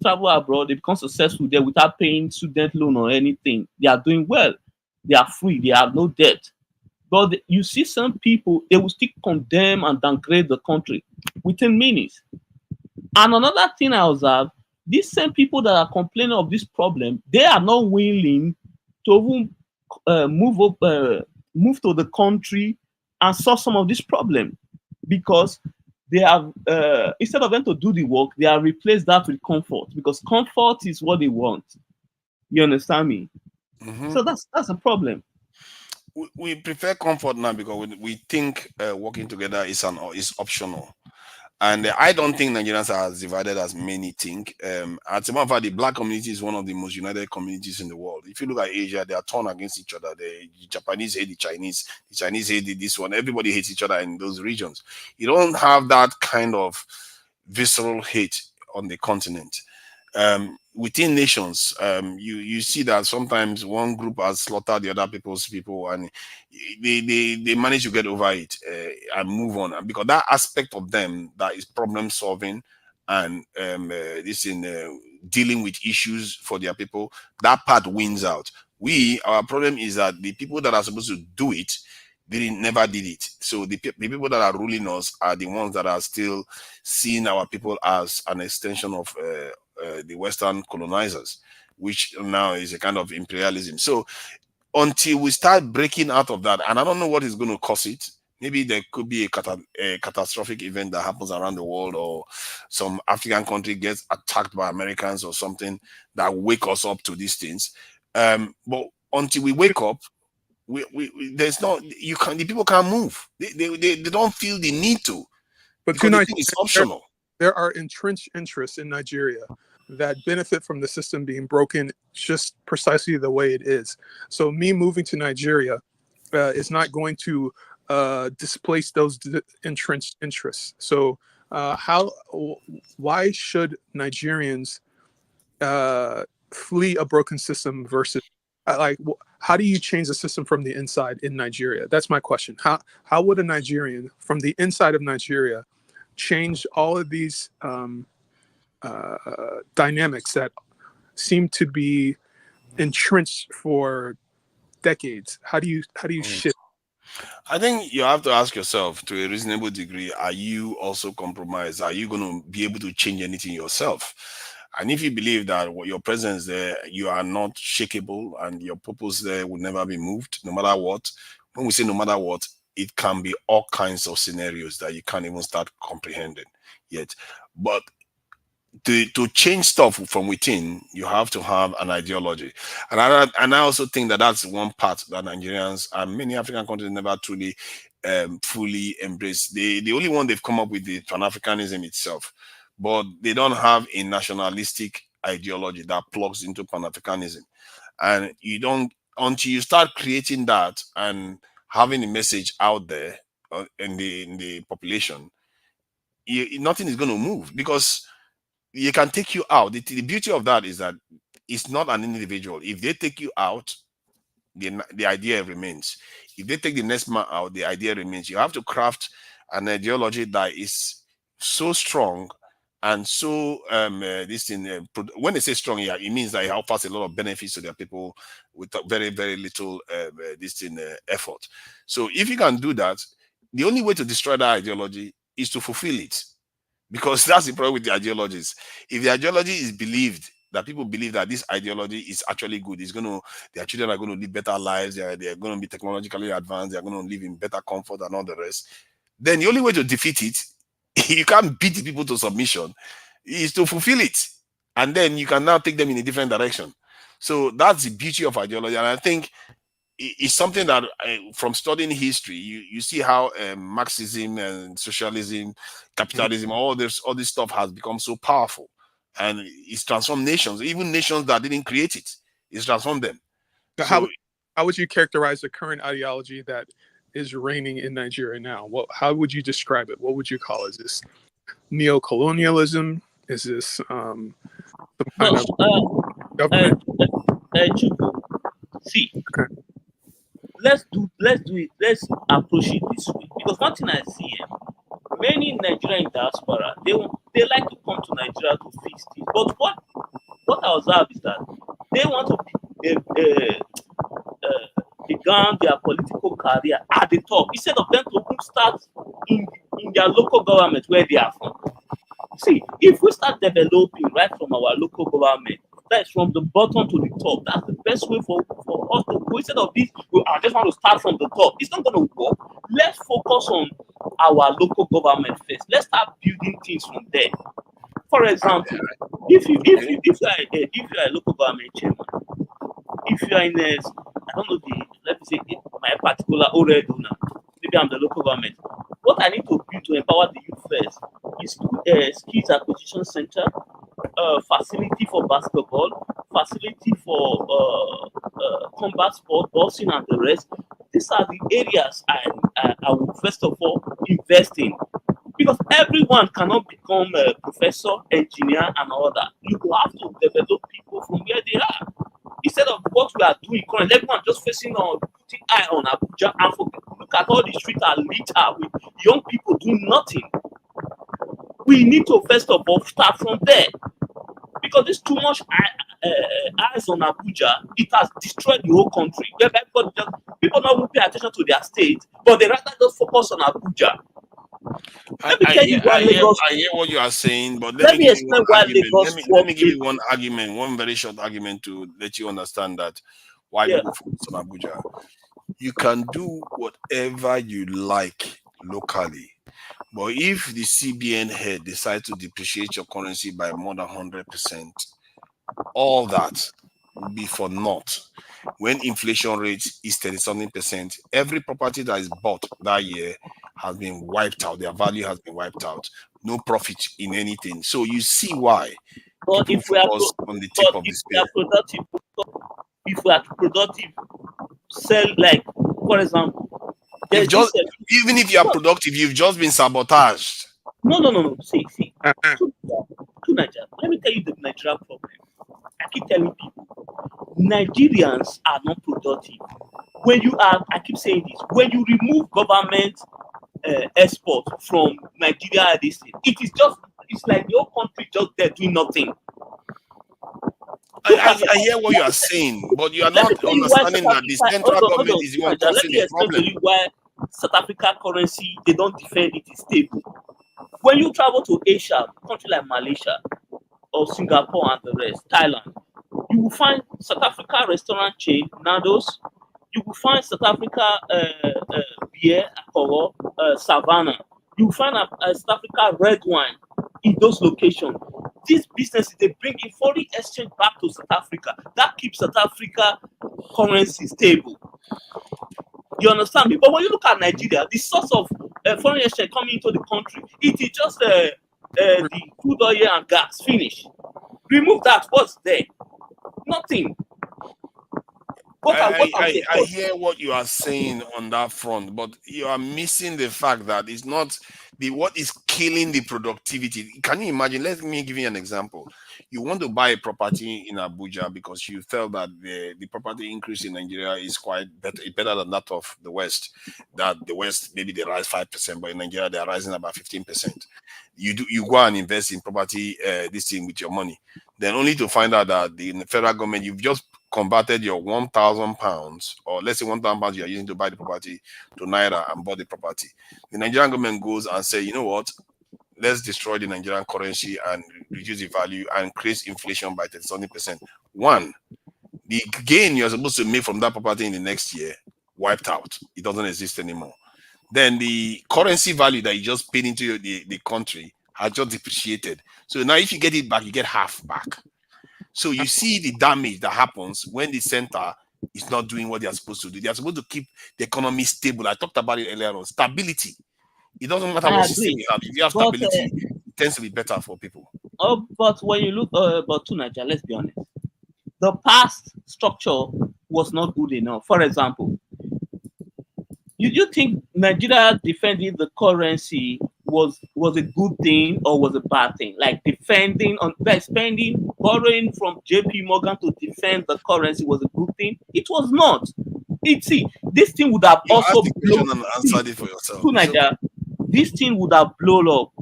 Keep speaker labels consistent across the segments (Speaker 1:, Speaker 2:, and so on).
Speaker 1: travel abroad, they become successful there without paying student loan or anything. They are doing well. They are free. They have no debt. But you see some people, they will still condemn and downgrade the country within minutes. And another thing I observe, these same people that are complaining of this problem, they are not willing to even move to the country and solve some of this problem, because they have instead of them to do the work, they have replaced that with comfort, because comfort is what they want. You understand me?
Speaker 2: Mhm.
Speaker 1: So that's a problem.
Speaker 2: We prefer comfort now because we think working together is optional. And I don't think Nigerians are as divided as many think. As a matter of fact, the black community is one of the most united communities in the world. If you look at Asia, they are torn against each other. The Japanese hate the Chinese hate this one. Everybody hates each other in those regions. You don't have that kind of visceral hate on the continent. Within nations, you see that sometimes one group has slaughtered the other people's people, and they manage to get over it and move on. And because that aspect of them that is problem solving and this in dealing with issues for their people, that part wins out. Our problem is that the people that are supposed to do it, never did it. So the people that are ruling us are the ones that are still seeing our people as an extension of the Western colonizers, which now is a kind of imperialism. So until we start breaking out of that, and I don't know what is going to cause it. Maybe there could be a catastrophic event that happens around the world, or some African country gets attacked by Americans or something that wake us up to these things. But until we wake up, there's no the people can't move. They don't feel the need to,
Speaker 3: But
Speaker 2: because
Speaker 3: to
Speaker 2: the
Speaker 3: Nigeria,
Speaker 2: thing is optional.
Speaker 3: there are entrenched interests in Nigeria that benefit from the system being broken just precisely the way it is. So me moving to Nigeria is not going to displace those entrenched interests. So why should Nigerians flee a broken system versus how do you change the system from the inside in Nigeria? That's my question. How would a Nigerian from the inside of Nigeria change all of these dynamics that seem to be entrenched for decades? How do you shift?
Speaker 2: I think you have to ask yourself, to a reasonable degree, are you also compromised? Are you going to be able to change anything yourself? And if you believe that your presence there, you are not shakeable and your purpose there will never be moved, no matter what. When we say no matter what, it can be all kinds of scenarios that you can't even start comprehending yet. But to change stuff from within, you have to have an ideology, and I also think that that's one part that Nigerians and many African countries never truly fully embrace. The only one they've come up with the Pan-Africanism itself, but they don't have a nationalistic ideology that plugs into Pan-Africanism, and you don't until you start creating that and having a message out there in the population. Nothing is going to move, because you can take you out. The beauty of that is that it's not an individual. If they take you out, the idea remains. If they take the next man out, the idea remains. You have to craft an ideology that is so strong and so this thing. When they say strong, yeah, it means that it offers a lot of benefits to their people with very very little this thing effort. So if you can do that, the only way to destroy that ideology is to fulfill it, because that's the problem with the ideologies. If the ideology is believed, that people believe that this ideology is actually good, their children are going to live better lives, they're going to be technologically advanced, they're going to live in better comfort and all the rest, then the only way to defeat it, you can't beat the people to submission, is to fulfill it. And then you can now take them in a different direction. So that's the beauty of ideology. And I think it's something that from studying history, you see how Marxism and socialism, capitalism, all this stuff has become so powerful, and it's transformed nations, even nations that didn't create it. It's transformed them.
Speaker 3: How would you characterize the current ideology that is reigning in Nigeria now? How would you describe it? What would you call it? Is this neo-colonialism? Is this some kind of government?
Speaker 1: See, let's do it. Let's approach it this way. Because one thing I see, many Nigerian diaspora, they like to come to Nigeria to fix things. But what observe is that they want to began their political career at the top instead of them to start in their local government where they are from. See, if we start developing right from our local government, that's from the bottom to the top. That's the best way for us to go. Instead of this, I just want to start from the top. It's not going to work. Let's focus on our local government first. Let's start building things from there. For example, if you are a local government chairman, if you are in a, I don't know let me say my particular Oredo now, maybe I'm the local government. What I need to do to empower the youth first is skills acquisition center, facility for basketball, facility for combat sport, boxing, and the rest. These are the areas I will first of all invest in. Because everyone cannot become a professor, engineer, and all that. You have to develop people from where they are. Instead of what we are doing currently, everyone just facing on, putting eye on Abuja and look at all the streets are litter with young people doing nothing. We need to first of all start from there. Because there's too much eyes on Abuja, it has destroyed the whole country. People don't pay attention to their state, but they rather just focus on Abuja.
Speaker 2: I hear what you are saying, but let me explain why Lagos. Let me give you one argument, one very short argument to let you understand that why people focus on Abuja. You can do whatever you like locally, but if the CBN head decides to depreciate your currency by more than 100%, all that will be for naught. When inflation rate is 30-something%, every property that is bought that year has been wiped out. Their value has been wiped out. No profit in anything. So you see why.
Speaker 1: But if we are on the tip of the spear. If we are productive, sell, like for example,
Speaker 2: even if you are productive, you've just been sabotaged.
Speaker 1: No. See. To Nigeria, let me tell you the Nigerian problem. I keep telling people, Nigerians are not productive. I keep saying this, when you remove government export from Nigeria, it's like your country just there doing nothing.
Speaker 2: I hear what you are saying, but you are not understanding that the central government is the one causing the problem.
Speaker 1: Let me explain to you why South Africa currency, they don't defend it, is stable. When you travel to Asia, country like Malaysia or Singapore and the rest, Thailand, you will find South Africa restaurant chain, Nando's. You will find South Africa beer, alcohol, Savannah. You will find South Africa red wine in those locations. These businesses, they bring in foreign exchange back to South Africa. That keeps South Africa currency stable. You understand me? But when you look at Nigeria, the source of foreign exchange coming into the country, it is just the crude oil and gas. Finish. Remove that. What's there? Nothing.
Speaker 2: I hear what you are saying on that front, but you are missing the fact that it's not what is killing the productivity. Can you imagine? Let me give you an example. You want to buy a property in Abuja because you felt that the property increase in Nigeria is quite better than that of the West. That the West, maybe they rise 5%, but in Nigeria they are rising about 15%. You go and invest in property this thing with your money, then only to find out that the federal government, you've just converted your 1,000 pounds, or let's say 1,000 pounds you are using to buy the property, to Naira and bought the property. The Nigerian government goes and say, you know what, let's destroy the Nigerian currency and reduce the value and increase inflation by 30-something%. One, the gain you're supposed to make from that property in the next year wiped out. It doesn't exist anymore. Then the currency value that you just paid into the country has just depreciated. So now if you get it back, you get half back. So you see the damage that happens when the center is not doing what they are supposed to do. They are supposed to keep the economy stable. I talked about it earlier on. Stability. It doesn't matter what system you have. If you have stability, it tends to be better for people.
Speaker 1: But when you look to Nigeria, let's be honest. The past structure was not good enough. For example, you think Nigeria defending the currency was a good thing or was a bad thing? Like spending, borrowing from JP Morgan to defend the currency was a good thing? It was not. This thing would have also blown
Speaker 2: and answered it for yourself.
Speaker 1: To Nigeria, this thing would have blown up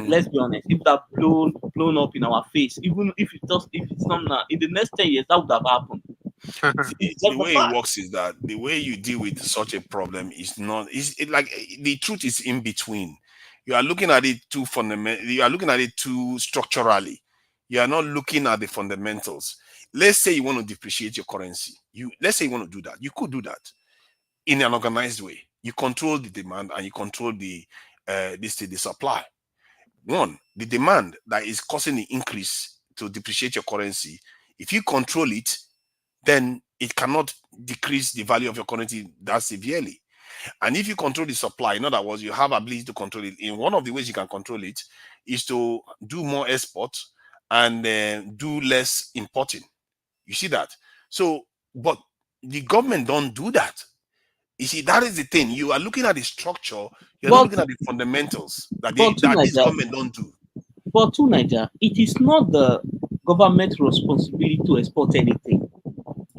Speaker 1: Let's be honest. If that blown up in our face, even if it's not now, in the next 10 years, that would have happened. It's
Speaker 2: The
Speaker 1: just
Speaker 2: way
Speaker 1: a
Speaker 2: it
Speaker 1: fact.
Speaker 2: works is that the way you deal with such a problem is not like the truth is in between. You are looking at it too fundamental. You are looking at it too structurally. You are not looking at the fundamentals. Let's say you want to depreciate your currency. Let's say you want to do that. You could do that in an organized way. You control the demand and you control the supply. One, the demand that is causing the increase to depreciate your currency. If you control it, then it cannot decrease the value of your currency that severely. And if you control the supply, in other words, you have ability to control it. In one of the ways you can control it is to do more export and do less importing. You see that? So, but the government don't do that. You see, that is the thing. You are looking at the structure, you're not
Speaker 1: But
Speaker 2: looking at the fundamentals that
Speaker 1: but to
Speaker 2: that this
Speaker 1: Nigeria,
Speaker 2: government don't do.
Speaker 1: but to Nigeria, it is not the government responsibility to export anything.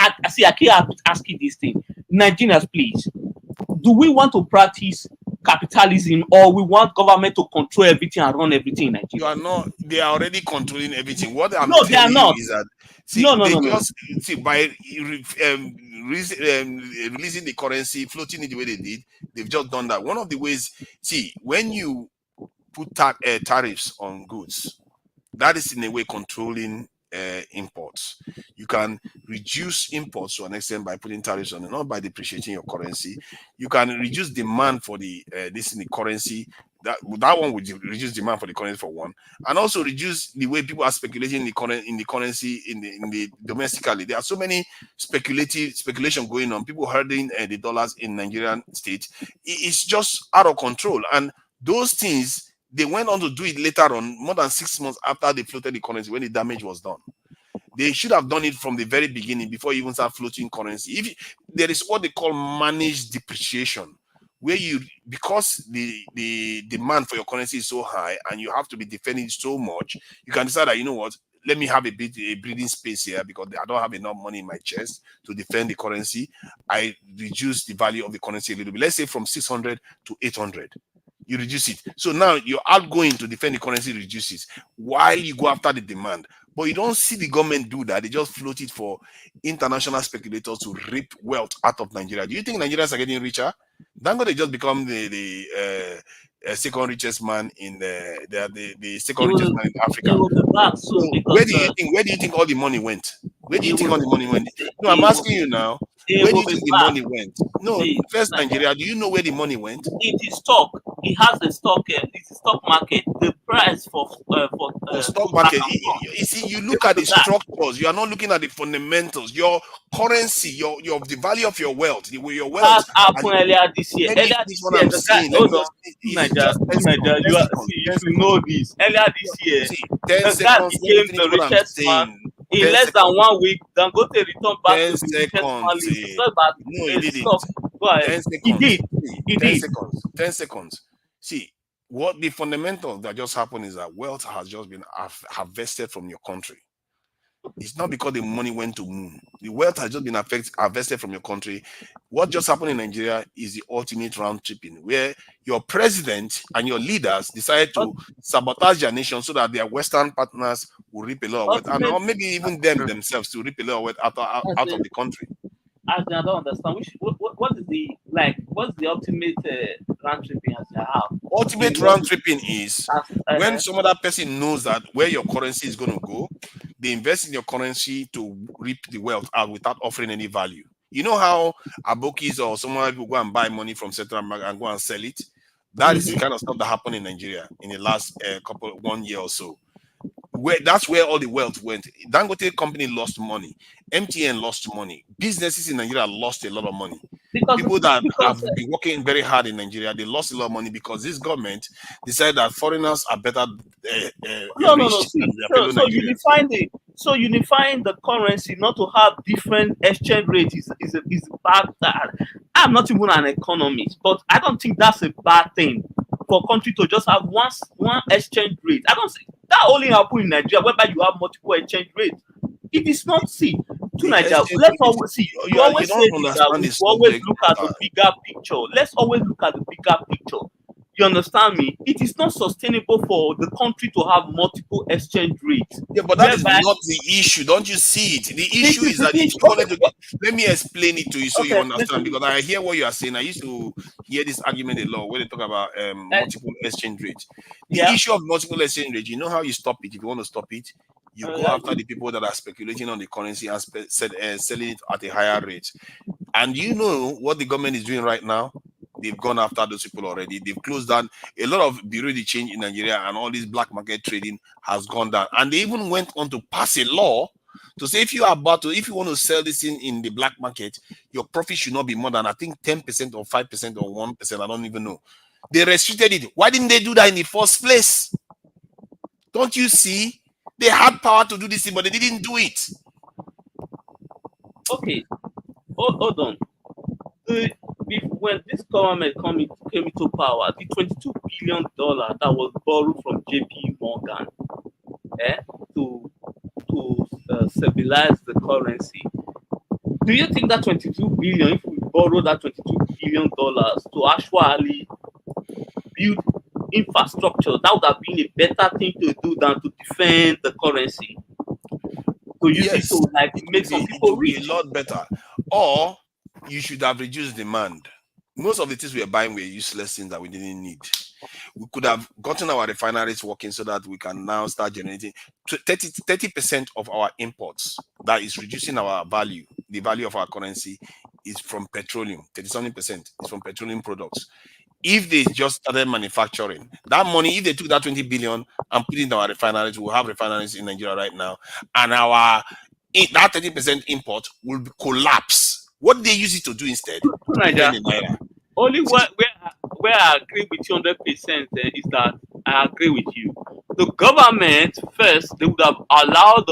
Speaker 1: I keep asking this thing. Nigerians, please, do we want to practice capitalism or we want government to control everything and run everything in
Speaker 2: You
Speaker 1: Nigeria?
Speaker 2: are not, they are already controlling everything. What I'm
Speaker 1: No, they are
Speaker 2: telling you
Speaker 1: not.
Speaker 2: is that, see,
Speaker 1: No, no,
Speaker 2: they
Speaker 1: no, no.
Speaker 2: just, see, by releasing the currency, floating it the way they did, they've just done that. One of the ways, see, when you put tariffs on goods, that is in a way controlling imports. You can reduce imports to an extent by putting tariffs on it, not by depreciating your currency. You can reduce demand for the this in the currency. That one would reduce demand for the currency for one, and also reduce the way people are speculating in the currency in the domestically. There are so many speculation going on. People holding the dollars in Nigerian state. It's just out of control, and those things they went on to do it later on, more than 6 months after they floated the currency when the damage was done. They should have done it from the very beginning before you even start floating currency. There is what they call managed depreciation, where you, because the demand for your currency is so high and you have to be defending it so much, you can decide that, you know what, let me have a breathing space here because I don't have enough money in my chest to defend the currency. I reduce the value of the currency a little bit. Let's say from 600 to 800. You reduce it. So now your outgoing to defend the currency reduces while you go after the demand. But you don't see the government do that. They just float it for international speculators to reap wealth out of Nigeria. Do you think Nigerians are getting richer? Dangote just become the second richest man in the second richest man in Africa.
Speaker 1: It will be back soon
Speaker 2: So
Speaker 1: because
Speaker 2: where do you think all the money went? Where do you
Speaker 1: it
Speaker 2: think
Speaker 1: will-
Speaker 2: all the money went? No, I'm
Speaker 1: it will-
Speaker 2: asking you now.
Speaker 1: it
Speaker 2: Where do
Speaker 1: will
Speaker 2: you
Speaker 1: be
Speaker 2: think the
Speaker 1: back.
Speaker 2: money went? No,
Speaker 1: See,
Speaker 2: first
Speaker 1: Nigeria,
Speaker 2: Nigeria. Do you know where the money went?
Speaker 1: it is stock. It has a stock. It's a stock market. The price for
Speaker 2: The stock
Speaker 1: food
Speaker 2: market.
Speaker 1: pack and all.
Speaker 2: You see, you look at the structures. You are not looking at the fundamentals. Your currency, your the value of your wealth, your wealth.
Speaker 1: That happened earlier this year.
Speaker 2: Let me
Speaker 1: Earlier
Speaker 2: finish
Speaker 1: this
Speaker 2: what
Speaker 1: year,
Speaker 2: I'm
Speaker 1: the guy.
Speaker 2: saying. Let
Speaker 1: Hold
Speaker 2: me
Speaker 1: on.
Speaker 2: just,
Speaker 1: Nigeria,
Speaker 2: just 10
Speaker 1: Nigeria,
Speaker 2: seconds, 10
Speaker 1: you
Speaker 2: seconds,
Speaker 1: see,
Speaker 2: 10
Speaker 1: you
Speaker 2: seconds.
Speaker 1: know this. Earlier this year,
Speaker 2: See, 10
Speaker 1: the guy
Speaker 2: seconds. Let me
Speaker 1: became
Speaker 2: finish
Speaker 1: the
Speaker 2: what I'm
Speaker 1: richest man
Speaker 2: saying.
Speaker 1: in
Speaker 2: 10
Speaker 1: less than
Speaker 2: seconds.
Speaker 1: 1 week. Dangote returned back
Speaker 2: 10
Speaker 1: to the richest man
Speaker 2: seconds.
Speaker 1: list. It's not about
Speaker 2: No, he
Speaker 1: a
Speaker 2: didn't.
Speaker 1: stock. Go ahead.
Speaker 2: 10
Speaker 1: He
Speaker 2: seconds.
Speaker 1: did.
Speaker 2: See,
Speaker 1: He
Speaker 2: 10
Speaker 1: did.
Speaker 2: seconds. 10 seconds. See, what the fundamentals that just happened is that wealth has just been harvested from your country. It's not because the money went to moon. The wealth has just been harvested from your country. What just happened in Nigeria is the ultimate round tripping, where your president and your leaders decided to sabotage their nation so that their Western partners will reap a lot of wealth, and or maybe even them themselves to reap a lot of wealth out of the country.
Speaker 1: I don't understand. What is the what's the ultimate round tripping as you have?
Speaker 2: Ultimate round tripping is when
Speaker 1: Uh,
Speaker 2: some other person knows that where your currency is going to go, they invest in your currency to reap the wealth out without offering any value. You know how abokis or some other people go and buy money from Central Bank and go and sell it? That is the kind of stuff that happened in Nigeria in the last 1 year or so. That's where all the wealth went. Dangote company lost money. MTN lost money. Businesses in Nigeria lost a lot of money. People that have been working very hard in Nigeria, they lost a lot of money because this government decided that foreigners are better.
Speaker 1: No. So unifying the currency, not to have different exchange rates, is a bad. I'm not even an economist, but I don't think that's a bad thing for country to just have one exchange rate. I don't see that only happen in Nigeria, whereby you have multiple exchange rates. It is not to Nigeria. Let's always see. You always say that we always look at the bigger picture. Let's always look at the bigger picture. You understand me? It is not sustainable for the country to have multiple exchange rates.
Speaker 2: Yeah, but that is
Speaker 1: Whereby-
Speaker 2: not the issue. Don't you see it? The
Speaker 1: This
Speaker 2: issue
Speaker 1: is
Speaker 2: is
Speaker 1: the
Speaker 2: that if
Speaker 1: issue.
Speaker 2: you wanted to, let me explain it to you so you
Speaker 1: Okay,
Speaker 2: understand.
Speaker 1: listen.
Speaker 2: Because I hear what you are saying. I used to hear this argument a lot when they talk about multiple exchange rates. The
Speaker 1: Yeah.
Speaker 2: issue of multiple exchange rates, you know how you stop it. If you want to stop it, you go after the people that are speculating on the currency and selling it at a higher rate. And you know what the government is doing right now? They've gone after those people already. They've closed down a lot of bureau de change in Nigeria, and all this black market trading has gone down. And they even went on to pass a law to say if you want to sell this in the black market, your profit should not be more than, I think, 10% or 5% or 1%. I don't even know. They restricted it. Why didn't they do that in the first place? Don't you see? They had power to do this thing, but they didn't do it.
Speaker 1: Okay, hold on. When this government came into power, the $22 billion that was borrowed from JP Morgan to stabilize the currency, do you think that 22 billion, if we borrow that $22 billion to actually build infrastructure, that would have been a better thing to do than to defend the currency? To use it to like make some people
Speaker 2: it would be
Speaker 1: rich.
Speaker 2: a lot better. Or you should have reduced demand. Most of the things we are buying were useless things that we didn't need. We could have gotten our refineries working so that we can now start generating 30% of our imports. That is reducing our value. The value of our currency is from petroleum. 37% is from petroleum products. If they just started manufacturing that money, if they took that 20 billion and put it in our refineries, we'll have refineries in Nigeria right now, and that 30% import will collapse. What they use it to do instead?
Speaker 1: Only where I agree with you 100% is that I agree with you. The government first, they would have allowed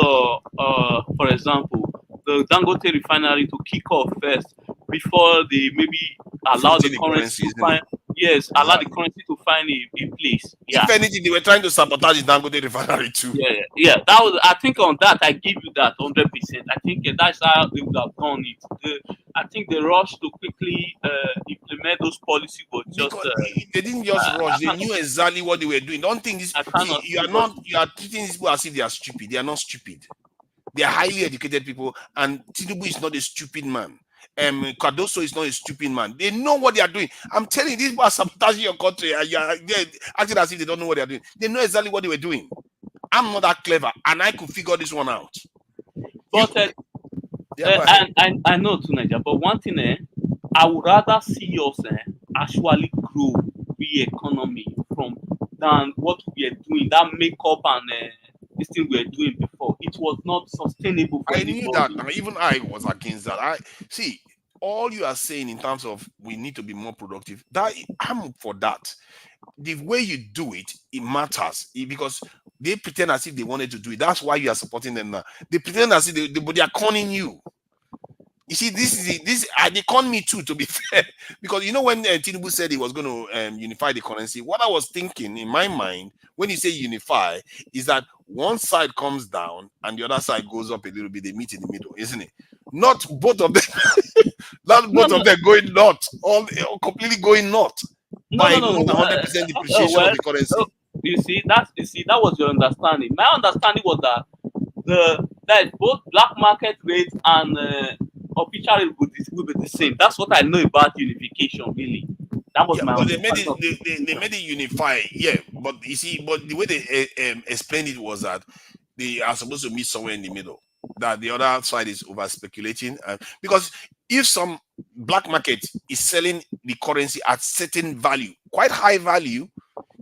Speaker 1: for example, the Dangote refinery to kick off first before they maybe allow the currency to find. Yes, allow the currency to find a place. Yeah.
Speaker 2: If anything, they were trying to sabotage the Dangote refinery too.
Speaker 1: Yeah. That was. I think on that, I give you that 100%. I think that's how they would have done it. I think the rush to quickly implement those policies was just.
Speaker 2: They didn't just rush. They knew exactly what they were doing. Don't think this. You are treating these people as if they are stupid. They are not stupid. They are highly educated people, and Tinubu is not a stupid man. Cardoso is not a stupid man. They know what they are doing. I'm telling you, these people are sabotaging your country, and they're acting as if they don't know what they are doing. They know exactly what they were doing. I'm not that clever, and I could figure this one out.
Speaker 1: But I know too, Nigeria. But one thing, I would rather see us actually grow the economy than what we are doing. That makeup and this thing we were doing before. It was not sustainable for anybody.
Speaker 2: Knew that. Even I was against that. I see all you are saying in terms of we need to be more productive. That I'm for that. The way you do it, it matters because they pretend as if they wanted to do it. That's why you are supporting them now. They pretend as if they are conning you. You see, they con me too, to be fair, because you know when Tinubu said he was going to unify the currency, what I was thinking in my mind when you say unify is that one side comes down and the other side goes up a little bit. They meet in the middle, isn't it? Not both of them, not both of them going north, all completely going north.
Speaker 1: No.
Speaker 2: 100% depreciation of the currency.
Speaker 1: You see, that was your understanding. My understanding was that both black market rates and official rate will be the same. That's what I know about unification, really. That was my understanding.
Speaker 2: They made it unify, yeah. But you see, but the way they explained it was that they are supposed to meet somewhere in the middle. That the other side is over speculating, because if some black market is selling the currency at certain value, quite high value,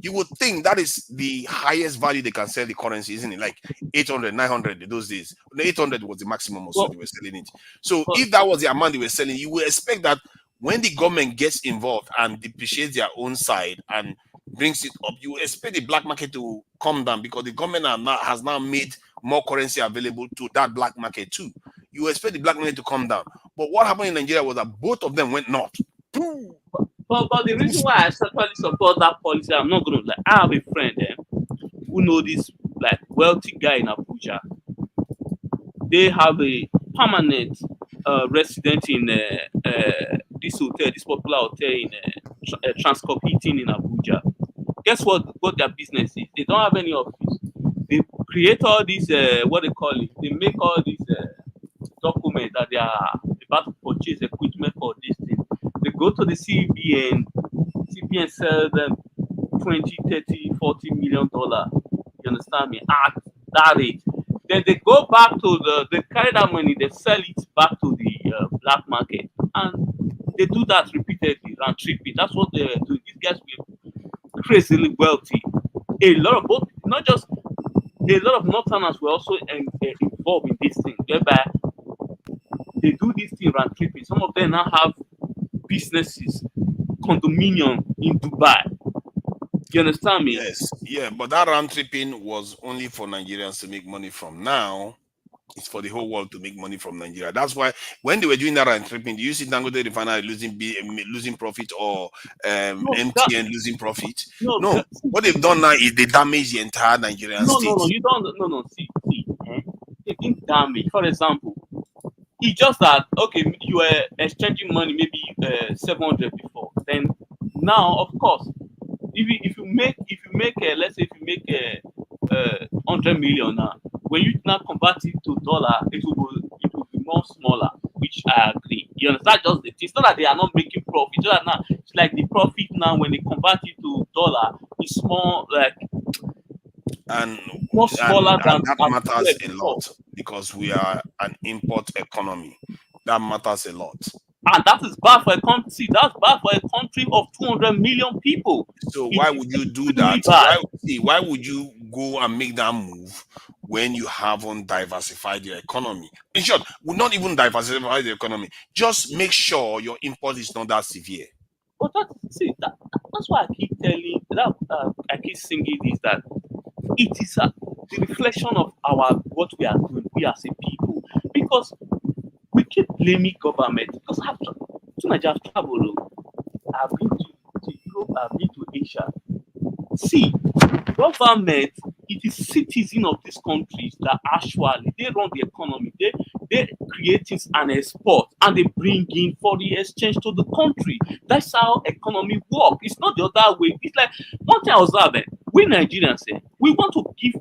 Speaker 2: you would think that is the highest value they can sell the currency, isn't it? Like 800, 900 in those days. The 800 was the maximum, so they were selling it. So if that was the amount they were selling, you would expect that when the government gets involved and depreciates their own side and brings it up, you expect the black market to come down because the government has now made more currency available to that black market too. You expect the black market to come down. But what happened in Nigeria was that both of them went north.
Speaker 1: But the reason why I certainly support that policy, I'm not going to lie. I have a friend who know this like wealthy guy in Abuja. They have a permanent resident in this hotel, this popular hotel in Transcorp Hilton in Abuja. guess what their business is? They don't have any office. They create all these what they call it. They make all these documents that they are about to purchase equipment for this thing. They go to the CBN. CBN sell them 20, 30, 40 million dollars. You understand me? At that rate. Then they go back to they carry that money, they sell it back to the black market. And they do that repeatedly, round tripping. That's what they're doing. These guys were crazily wealthy. A lot of both, not just a lot of Northerners were also involved in this thing, whereby they do this thing round tripping. Some of them now have businesses, condominium in Dubai. You understand me?
Speaker 2: Yes, yeah, but that round tripping was only for Nigerians to make money from. Now it's for the whole world to make money from Nigeria. That's why when they were doing that round tripping, do you see Dangote Refinery losing profit, or MTN losing profit? No. What they've done now is they damage the entire Nigerian state.
Speaker 1: No, you don't. No. See. They didn't damage. For example, it's just that okay, you were exchanging money maybe 700 before. Then now, of course, if you make let's say if you make 100 million now, when you now convert it to dollar, it will be more smaller, which I agree. You understand? Just it's not that they are not making profit. Just that now it's like the profit now when they convert it to dollar, it's more like
Speaker 2: and
Speaker 1: more smaller than
Speaker 2: that matters a lot because we are an import economy. That matters a lot.
Speaker 1: And that is bad for a country. See, that's bad for a country of 200 million people.
Speaker 2: So why would you do that? Why would you go and make that move when you haven't diversified your economy? In short, would not even diversify the economy. Just make sure your import is not that severe.
Speaker 1: But that's why I keep telling I keep singing this, that it is the reflection of what we are doing, we as a people, because we keep blaming government. Because I've traveled, I've been to Europe, I've been to Asia. See, government, it is citizens of these countries that actually they run the economy. They create things and export, and they bring in for the exchange to the country. That's how economy works. It's not the other way. It's like one thing I was observing. We Nigerians say we want to give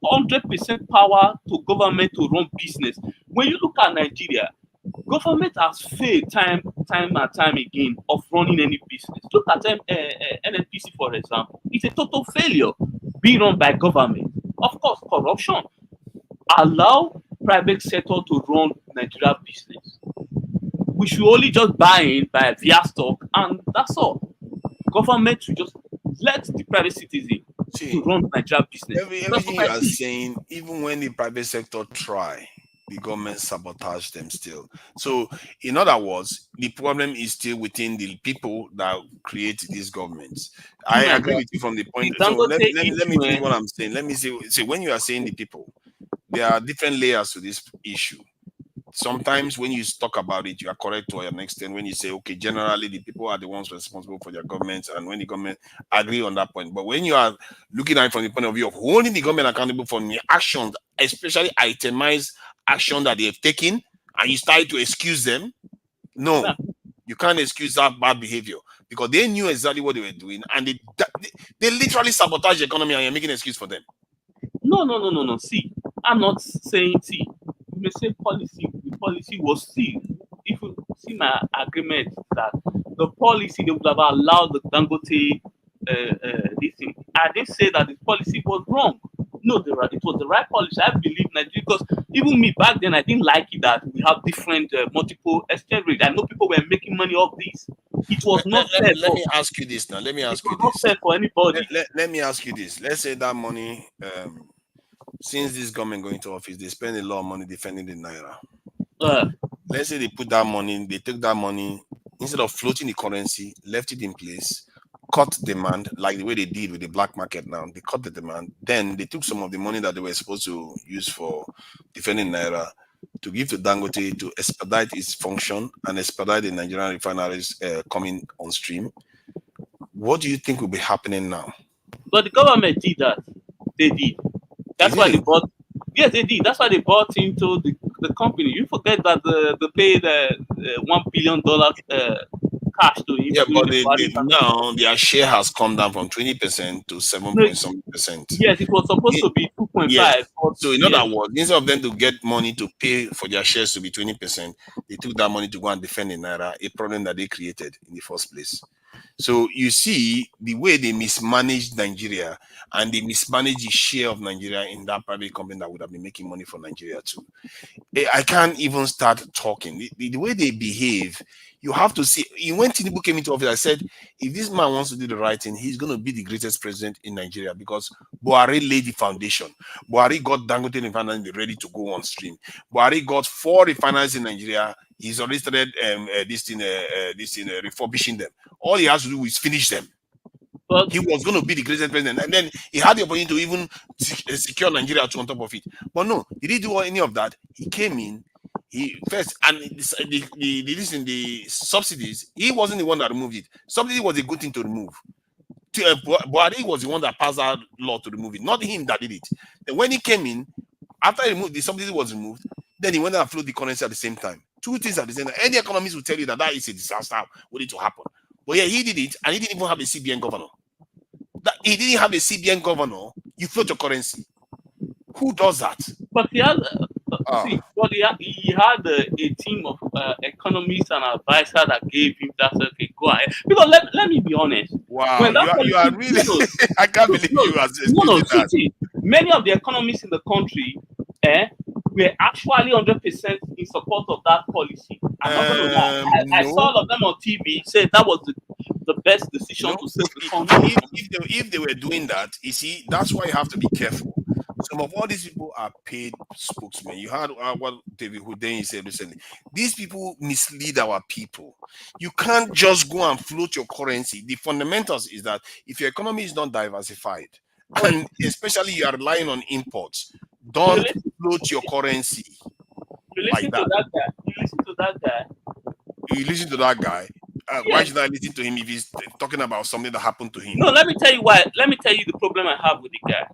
Speaker 1: 100% power to government to run business. When you look at Nigeria, government has failed time and time again of running any business. Look at NNPC, for example. It's a total failure being run by government. Of course, corruption. Allow private sector to run Nigeria business. We should only just buy in by via stock, and that's all. Government should just let the private citizen to run Nigeria business.
Speaker 2: Everything you are saying, even when the private sector try, the government sabotage them still. So, in other words, the problem is still within the people that create these governments. I agree with you from the point. So let me finish what I'm saying. Let me say when you are saying the people, there are different layers to this issue. Sometimes when you talk about it, you are correct to an extent when you say, okay, generally the people are the ones responsible for their governments, and when the government agree on that point. But when you are looking at it from the point of view of holding the government accountable for the actions, especially itemized action that they have taken, and you start to excuse them, no, you can't excuse that bad behavior because they knew exactly what they were doing, and they literally sabotage the economy, and you're making an excuse for them.
Speaker 1: No. See, I'm not saying, see, you may say policy. The policy was, see, if you see my agreement that the policy, they would have allowed the Dangote this thing. I didn't say that the policy was wrong. No, it was the right policy. I believe Nigeria, because even me back then, I didn't like it that we have different multiple exchange rates. I know people were making money off this. It was not fair.
Speaker 2: Let me ask you this now. Let me ask you this.
Speaker 1: Not fair for anybody.
Speaker 2: Let me ask you this. Let's say that money, since this government going to office, they spend a lot of money defending the naira. Let's say they put that money, they take that money, instead of floating the currency, left it in place, cut demand, like the way they did with the black market now. They cut the demand. Then they took some of the money that they were supposed to use for defending naira to give to Dangote to expedite its function and expedite the Nigerian refineries coming on stream. What do you think will be happening now?
Speaker 1: But the government did that. They did. That's why they bought. Yes, they did. That's why they bought into the company. You forget that they paid $1 billion cash to him.
Speaker 2: Yeah,
Speaker 1: during
Speaker 2: but
Speaker 1: the Buhari campaign.
Speaker 2: now their share has come down from 20% to 7
Speaker 1: No,
Speaker 2: point something percent.
Speaker 1: yes, it was supposed to be 2.5.
Speaker 2: Yes.
Speaker 1: But
Speaker 2: So in
Speaker 1: yes,
Speaker 2: other words, instead of them to get money to pay for their shares to be 20%, they took that money to go and defend the naira, a problem that they created in the first place. So you see the way they mismanaged Nigeria, and they mismanaged the share of Nigeria in that private company that would have been making money for Nigeria too. I can't even start talking. The way they behave, you have to see. When Tinubu came into office, I said, if this man wants to do the right thing, he's going to be the greatest president in Nigeria, because Buhari laid the foundation. Buhari got Dangote refinery ready to go on stream. Buhari got 4 refineries in Nigeria. He's already started refurbishing them. All he has to do is finish them.
Speaker 1: but
Speaker 2: He was going to be the greatest president, and then he had the opportunity to even secure Nigeria too on top of it. But no, did he do any of that? He came in, he first, and the subsidies, he wasn't the one that removed it. Subsidy was a good thing to remove. Buhari was the one that passed that law to remove it, not him that did it. Then when he came in, after he removed the subsidy was removed, then he went and floated the currency at the same time. 2 things at the same time. Any economist will tell you that is a disaster waiting to happen. But yeah, he did it, and he didn't even have a CBN governor. He didn't have a CBN governor. You float your currency. Who does that?
Speaker 1: But he had, he had a team of economists and advisors that gave him that. Okay, go ahead. Because let me be honest.
Speaker 2: Wow,
Speaker 1: When that
Speaker 2: you are really. I can't believe you are that.
Speaker 1: See, many of the economists in the country, were actually 100% in support of that policy. I'm not going to lie. I saw all of them on TV say that was the best decision to save the country.
Speaker 2: If they were doing that, you see, that's why you have to be careful. Some of all these people are paid spokesmen. You heard what David Hundeyin said recently. These people mislead our people. You can't just go and float your currency. The fundamentals is that if your economy is not diversified, and especially you are relying on imports, don't float your currency.
Speaker 1: You listen to that guy.
Speaker 2: You listen to that guy. Why should I listen to him if he's talking about something that happened to him?
Speaker 1: No, let me tell you why. Let me tell you the problem I have with the guy.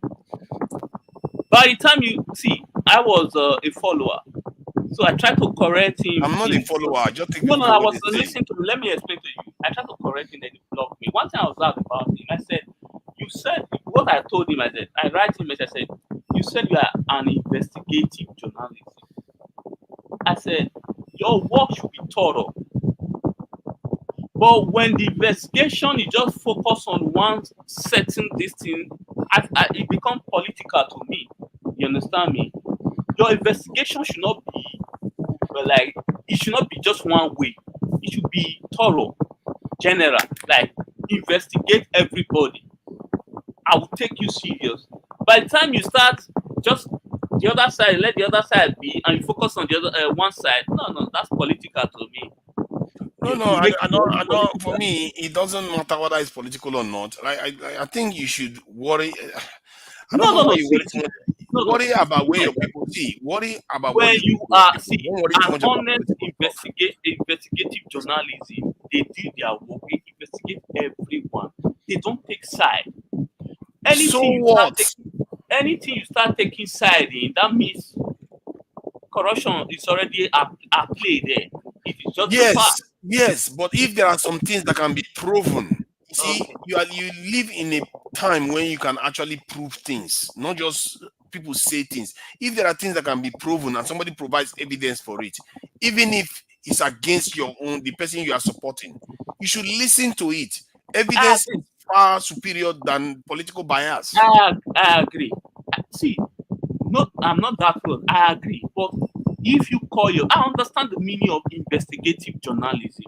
Speaker 1: By the time you see, I was a follower, so I tried to correct him.
Speaker 2: I'm not a follower. I just think
Speaker 1: no, I was listening to him. Let me explain to you. I tried to correct him, then he blocked me. One time I was out about him. I said, "You said what I told him." I said, "I write him." I said, "You said you are an investigative journalist." I said, "Your work should be thorough." But when the investigation is just focused on one certain thing, it becomes political to me. You understand me? Your investigation should not be it should not be just one way. It should be thorough, general, like investigate everybody. I will take you serious. By the time you start just the other side, let the other side be, and you focus on the other one side. No, that's political to me.
Speaker 2: No, I don't. For me, it doesn't matter whether it's political or not. I think you should worry. Worry about where your people see. Worry about
Speaker 1: where you are. See, an honest investigative journalism. They do their work. They investigate everyone. They don't take side. Anything you start taking side in, that means corruption is already at play there. It is just
Speaker 2: yes, but if there are some things that can be proven, see, you live in a time when you can actually prove things, not just people say things. If there are things that can be proven and somebody provides evidence for it, even if it's against the person you are supporting, you should listen to it. Evidence is far superior than political bias.
Speaker 1: I agree. See, I'm not that close. I agree, but if you I understand the meaning of investigative journalism.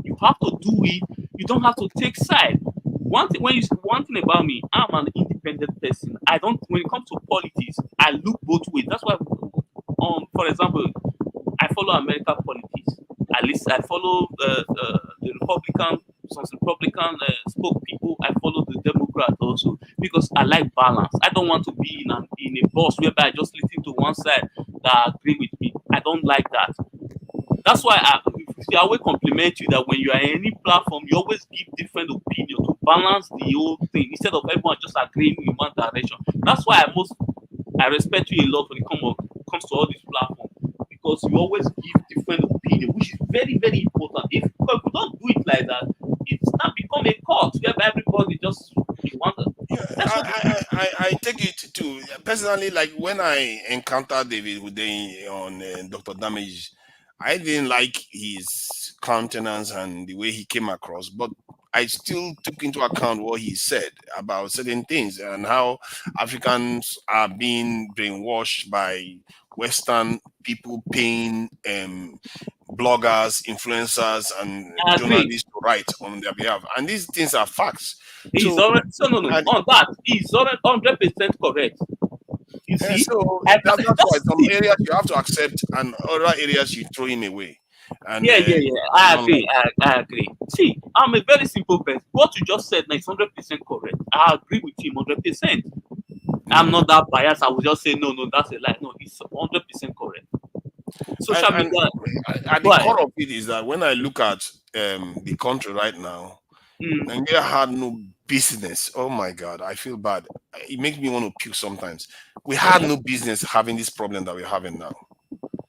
Speaker 1: You have to do it. You don't have to take side. One thing about me, I'm an independent person. When it comes to politics, I look both ways. That's why, for example, I follow American politics. At least I follow the Republican spoke people. I follow the Democrat also because I like balance. I don't want to be in a box whereby I just listen to one side that agree with me. I don't like that. That's why I always compliment you that when you are in any platform, you always give different opinions to balance the whole thing instead of everyone just agreeing in one direction. That's why I respect you a lot when it comes to all these platforms because you always give different opinions, which is very, very important. If we don't do it like
Speaker 2: personally, like when I encountered David Hudein on Dr. Damage, I didn't like his countenance and the way he came across, but I still took into account what he said about certain things and how Africans are being brainwashed by Western people paying bloggers, influencers, and
Speaker 1: I agree.
Speaker 2: journalists to write on their behalf. And these things are facts.
Speaker 1: He's
Speaker 2: So,
Speaker 1: already so no
Speaker 2: and
Speaker 1: on that. He's already 100% correct. You
Speaker 2: yeah,
Speaker 1: see,
Speaker 2: so that's why
Speaker 1: just
Speaker 2: some
Speaker 1: see.
Speaker 2: areas you have to accept, and other areas you throw him away. And
Speaker 1: Yeah.
Speaker 2: you
Speaker 1: I
Speaker 2: don't
Speaker 1: agree. I agree. See, I'm a very simple person. What you just said now is 100% correct. I agree with him 100%. I'm
Speaker 2: Mm.
Speaker 1: not that biased. I will just say no, that's a lie. No, he's 100% correct. Social
Speaker 2: And
Speaker 1: media.
Speaker 2: at the
Speaker 1: Go ahead.
Speaker 2: core of it is that when I look at the country right now,
Speaker 1: Mm,
Speaker 2: Nigeria had no business. Oh my God, I feel bad. It makes me want to puke sometimes. We had
Speaker 1: yeah,
Speaker 2: no business having this problem that we're having now.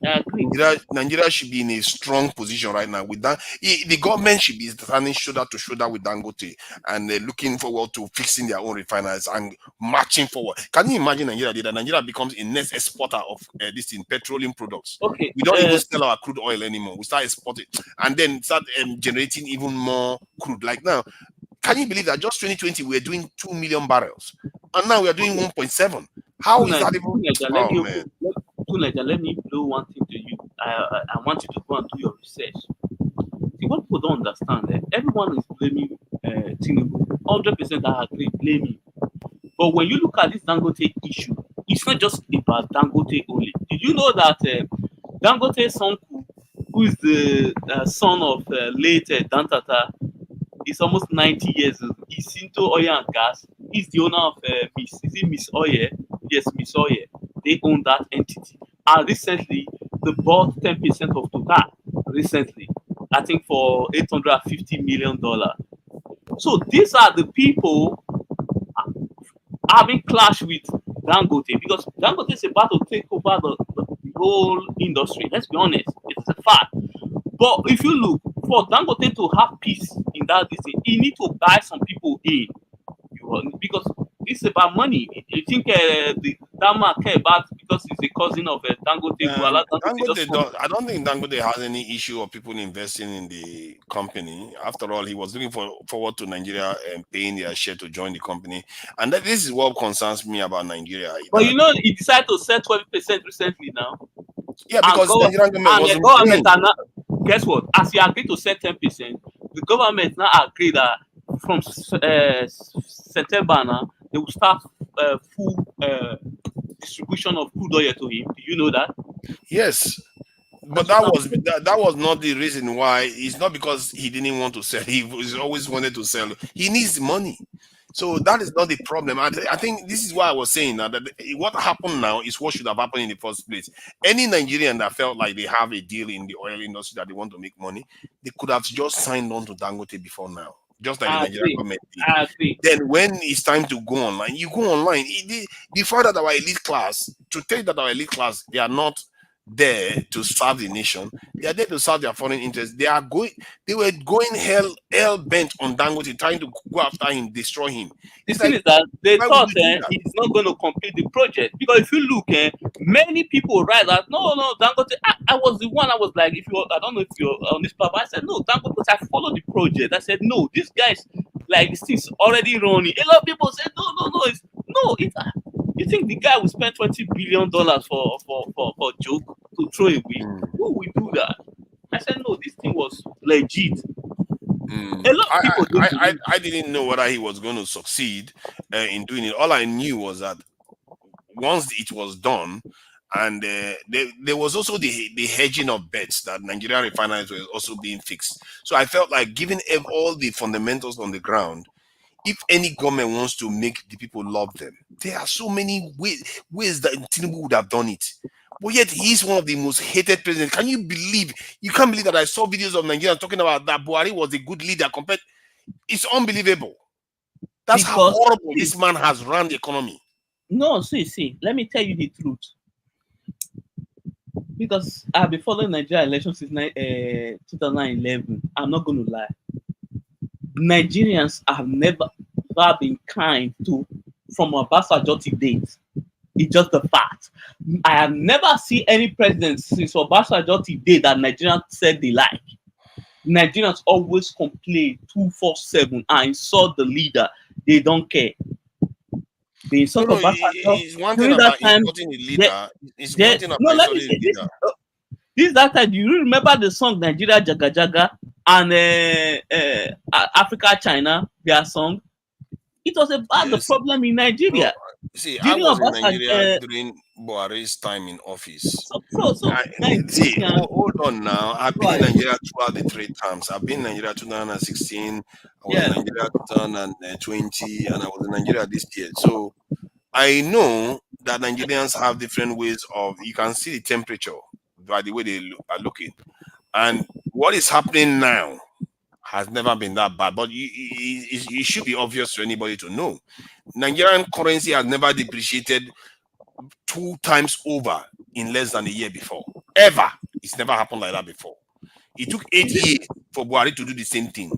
Speaker 1: I agree.
Speaker 2: Nigeria should be in a strong position right now. With that, the government should be standing shoulder to shoulder with Dangote and looking forward to fixing their own refiners and marching forward. Can you imagine Nigeria did that? Nigeria becomes a net exporter of this in petroleum products.
Speaker 1: Okay.
Speaker 2: We don't even sell our crude oil anymore. We start exporting and then start generating even more crude. Like now, can you believe that just 2020 we were doing 2 million barrels and now we are doing 1.7? How is that even?
Speaker 1: Let
Speaker 2: Oh
Speaker 1: me
Speaker 2: man.
Speaker 1: let me blow one thing to you. I want you to go and do your research. See, what people don't understand, everyone is blaming Tinubu. 100% I agree, blaming. But when you look at this Dangote issue, it's not just about Dangote only. Did you know that Dangote Sonku, who is the son of late Dantata, is almost 90 years old. He's into oil and gas. He's the owner of Miss Oye? Yes, Miss Oye. They own that entity. And recently, they bought 10% of Total. Recently, I think for $850 million. So these are the people having clash with Dangote because Dangote is about to take over the whole industry. Let's be honest, it's a fact. But if you look for Dangote to have peace in that thing, he need to buy some people in. Because it's about money. You think that man care about because he's a cousin of Dangote?
Speaker 2: Dangote I don't think Dangote has any issue of people investing in the company. After all, he was looking forward to Nigeria and paying their share to join the company. And this is what concerns me about Nigeria.
Speaker 1: But you know, he decided to sell 12% recently now.
Speaker 2: Yeah, because Nigerian government
Speaker 1: and
Speaker 2: wasn't
Speaker 1: the government are not, guess what? As he agreed to sell 10%, the government now agreed that from September now, they will start full distribution of crude oil to him. Do you know that?
Speaker 2: Yes. But that was not the reason why. It's not because he didn't want to sell. He was always wanted to sell. He needs money. So that is not the problem. I think this is why I was saying that what happened now is what should have happened in the first place. Any Nigerian that felt like they have a deal in the oil industry that they want to make money, they could have just signed on to Dangote before now, just like the Nigerian government did.
Speaker 1: I agree.
Speaker 2: Then when it's time to go online, you go online. The fact that our elite class, to take that our elite class, they are not there to serve the nation. They are there to serve their foreign interests. They were going hell bent on Dangote, trying to go after him, destroy him.
Speaker 1: The thing is that they thought he's not going to complete the project because if you look, many people write that no, Dangote. I was the one. I was like, I don't know if you're on this platform. I said no, Dangote. I followed the project. I said no, this guy's like this thing's already running. A lot of people said no. You think the guy will spend $20 billion for joke to throw away? Who will do that? I said no, this thing was legit. A lot of people
Speaker 2: I didn't know whether he was going to succeed in doing it. All I knew was that once it was done, and there was also the hedging of bets that Nigerian refineries were also being fixed. So I felt like, given all the fundamentals on the ground, if any government wants to make the people love them, there are so many ways that Tinubu would have done it. But yet he's one of the most hated presidents. You can't believe that I saw videos of Nigerians talking about that Buhari was a good leader compared. It's unbelievable. That's how horrible this man has run the economy.
Speaker 1: No, see, let me tell you the truth. Because I've been following Nigeria elections since 2011. I'm not going to lie. Nigerians have never been kind to from Obasanjo to date. It's just the fact. I have never seen any president since Obasanjo today that Nigerians said they like. Nigerians always complain 247 and insult the leader. They don't care. They
Speaker 2: No,
Speaker 1: insult
Speaker 2: no,
Speaker 1: Obasanjo.
Speaker 2: it's one thing
Speaker 1: During that
Speaker 2: about
Speaker 1: time,
Speaker 2: insulting a
Speaker 1: they,
Speaker 2: leader. It's one thing
Speaker 1: no,
Speaker 2: about
Speaker 1: let me
Speaker 2: insulting a
Speaker 1: say this.
Speaker 2: leader.
Speaker 1: This that time. Do you remember the song Nigeria Jaga Jaga and Africa China? Their song. It was about the
Speaker 2: Yes.
Speaker 1: problem in
Speaker 2: No,
Speaker 1: Nigeria.
Speaker 2: see, I
Speaker 1: During
Speaker 2: was in
Speaker 1: Obasanjo,
Speaker 2: Nigeria during Buhari's time in office.
Speaker 1: so
Speaker 2: See,
Speaker 1: Nigerian.
Speaker 2: hold on now. I've been in
Speaker 1: Right.
Speaker 2: Nigeria throughout the three terms. I've been in Nigeria 2016, I was in
Speaker 1: Yeah.
Speaker 2: Nigeria 2020, and I was in Nigeria this year. So I know that Nigerians have different ways of, you can see the temperature by the way they are looking. And what is happening now has never been that bad, but it should be obvious to anybody to know. Nigerian currency has never depreciated 2 times over in less than a year before. Ever. It's never happened like that before. It took 8 years for Buhari to do the same thing.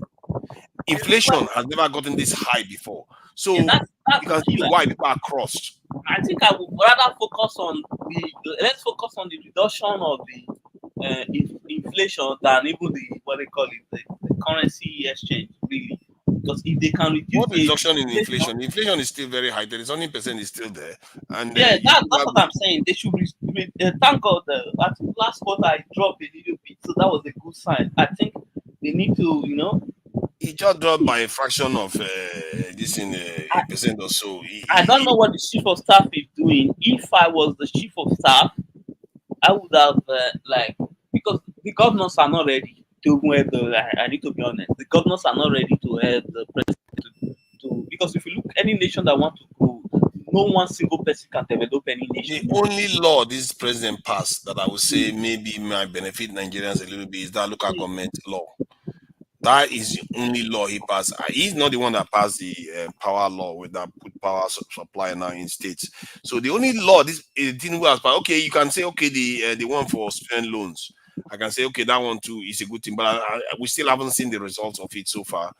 Speaker 2: Inflation has never gotten this high before. So
Speaker 1: Yeah, that's
Speaker 2: you
Speaker 1: the
Speaker 2: can see
Speaker 1: killer.
Speaker 2: why people are crossed.
Speaker 1: I think I would rather focus on let's focus on the reduction of the inflation than even the what they call it the currency exchange really, because if they can reduce
Speaker 2: What
Speaker 1: the
Speaker 2: reduction in
Speaker 1: inflation,
Speaker 2: inflation? Inflation is still very high. 30% is still there. And
Speaker 1: yeah,
Speaker 2: you could
Speaker 1: that's
Speaker 2: have,
Speaker 1: what I'm saying. They should thank God. I think last quarter I dropped a little bit, so that was a good sign. I think they need to,
Speaker 2: it just dropped by a fraction of this in
Speaker 1: I,
Speaker 2: a percent or so.
Speaker 1: I don't know what the chief of staff is doing. If I was the chief of staff, I would have because the governors are not ready to head the. I need to be honest. The governors are not ready to head the president because if you look any nation that want to grow, no one single person can develop any
Speaker 2: The
Speaker 1: nation.
Speaker 2: only law this president passed that I would say maybe might benefit Nigerians a little bit is that local government law. That is the only law he passed. He's not the one that passed the power law with that put power supply now in states. So the only law this didn't was but okay, you can say okay the one for student loans. I can say okay that one too is a good thing, but we still haven't seen the results of it so far.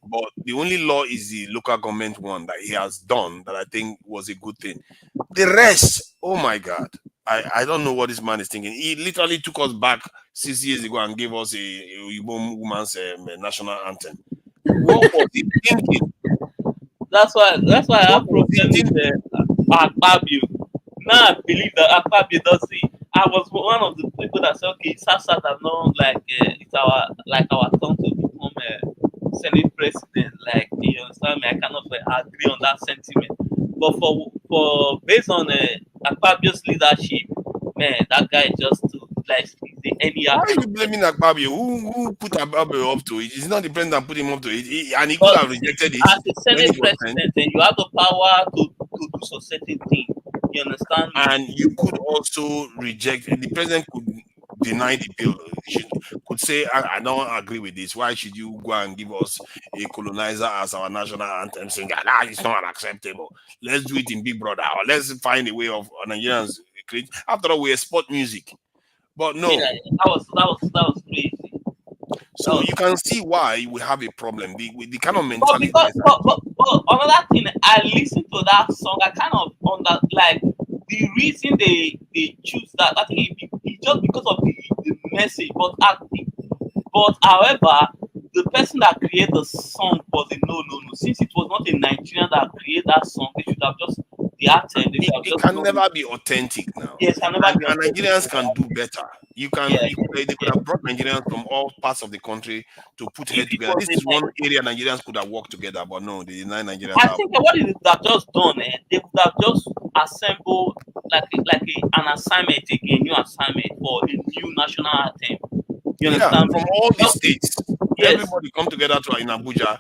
Speaker 2: But the only law is the local government one that he has done that I think was a good thing. The rest, oh my God, I don't know what this man is thinking. He literally took us back 6 years ago and gave us a Igbo woman's national anthem. What was he thinking?
Speaker 1: That's why I have
Speaker 2: What was he
Speaker 1: problem with
Speaker 2: thinking?
Speaker 1: Akpabio. Now I believe that Akpabio does it. I was one of the people that said, okay, SASA have not it's our turn to become a Senate president. Like you understand me, I cannot agree on that sentiment. But for based on Akpabio's leadership, man, that guy just too like he's the any
Speaker 2: Why are
Speaker 1: kind
Speaker 2: you
Speaker 1: of
Speaker 2: blaming Akpabio? Who put Akpabio up to it? It's not the president that put him up to it. And he could
Speaker 1: but
Speaker 2: have rejected it
Speaker 1: as a
Speaker 2: when he
Speaker 1: Senate
Speaker 2: was sent.
Speaker 1: president, then you have the power to do some certain thing. You understand me?
Speaker 2: And you could also reject, the president could deny the bill. Could say, I don't agree with this. Why should you go and give us a colonizer as our national anthem? Saying that it's not acceptable. Let's do it in Big Brother, or let's find a way of Nigerians create. After all, we export music, but
Speaker 1: Yeah,
Speaker 2: no.
Speaker 1: that was crazy. That
Speaker 2: So
Speaker 1: was
Speaker 2: you can see why we have a problem. With the kind of
Speaker 1: but
Speaker 2: mentality.
Speaker 1: because but another thing, I listened to that song. I kind of on that like the reason they choose that. I think it's just because of the message. But however, the person that created the song was a no. Since it was not a Nigerian that created that song, they should have just the artist. They should have
Speaker 2: It
Speaker 1: just
Speaker 2: can
Speaker 1: known.
Speaker 2: never be authentic now.
Speaker 1: Yes, can never be
Speaker 2: And
Speaker 1: authentic.
Speaker 2: Nigerians can do better.
Speaker 1: Yeah,
Speaker 2: They could
Speaker 1: yeah.
Speaker 2: have brought Nigerians from all parts of the country to put
Speaker 1: If
Speaker 2: head
Speaker 1: it
Speaker 2: together.
Speaker 1: was
Speaker 2: This
Speaker 1: a
Speaker 2: is one area Nigerians could have worked together, but no, they deny Nigerians
Speaker 1: I
Speaker 2: have.
Speaker 1: think what it would have just done, they would have just assembled an assignment again, new assignment for a new national anthem. You
Speaker 2: Yeah,
Speaker 1: understand
Speaker 2: from
Speaker 1: me?
Speaker 2: all the
Speaker 1: Just,
Speaker 2: states,
Speaker 1: yes,
Speaker 2: everybody come together in Abuja,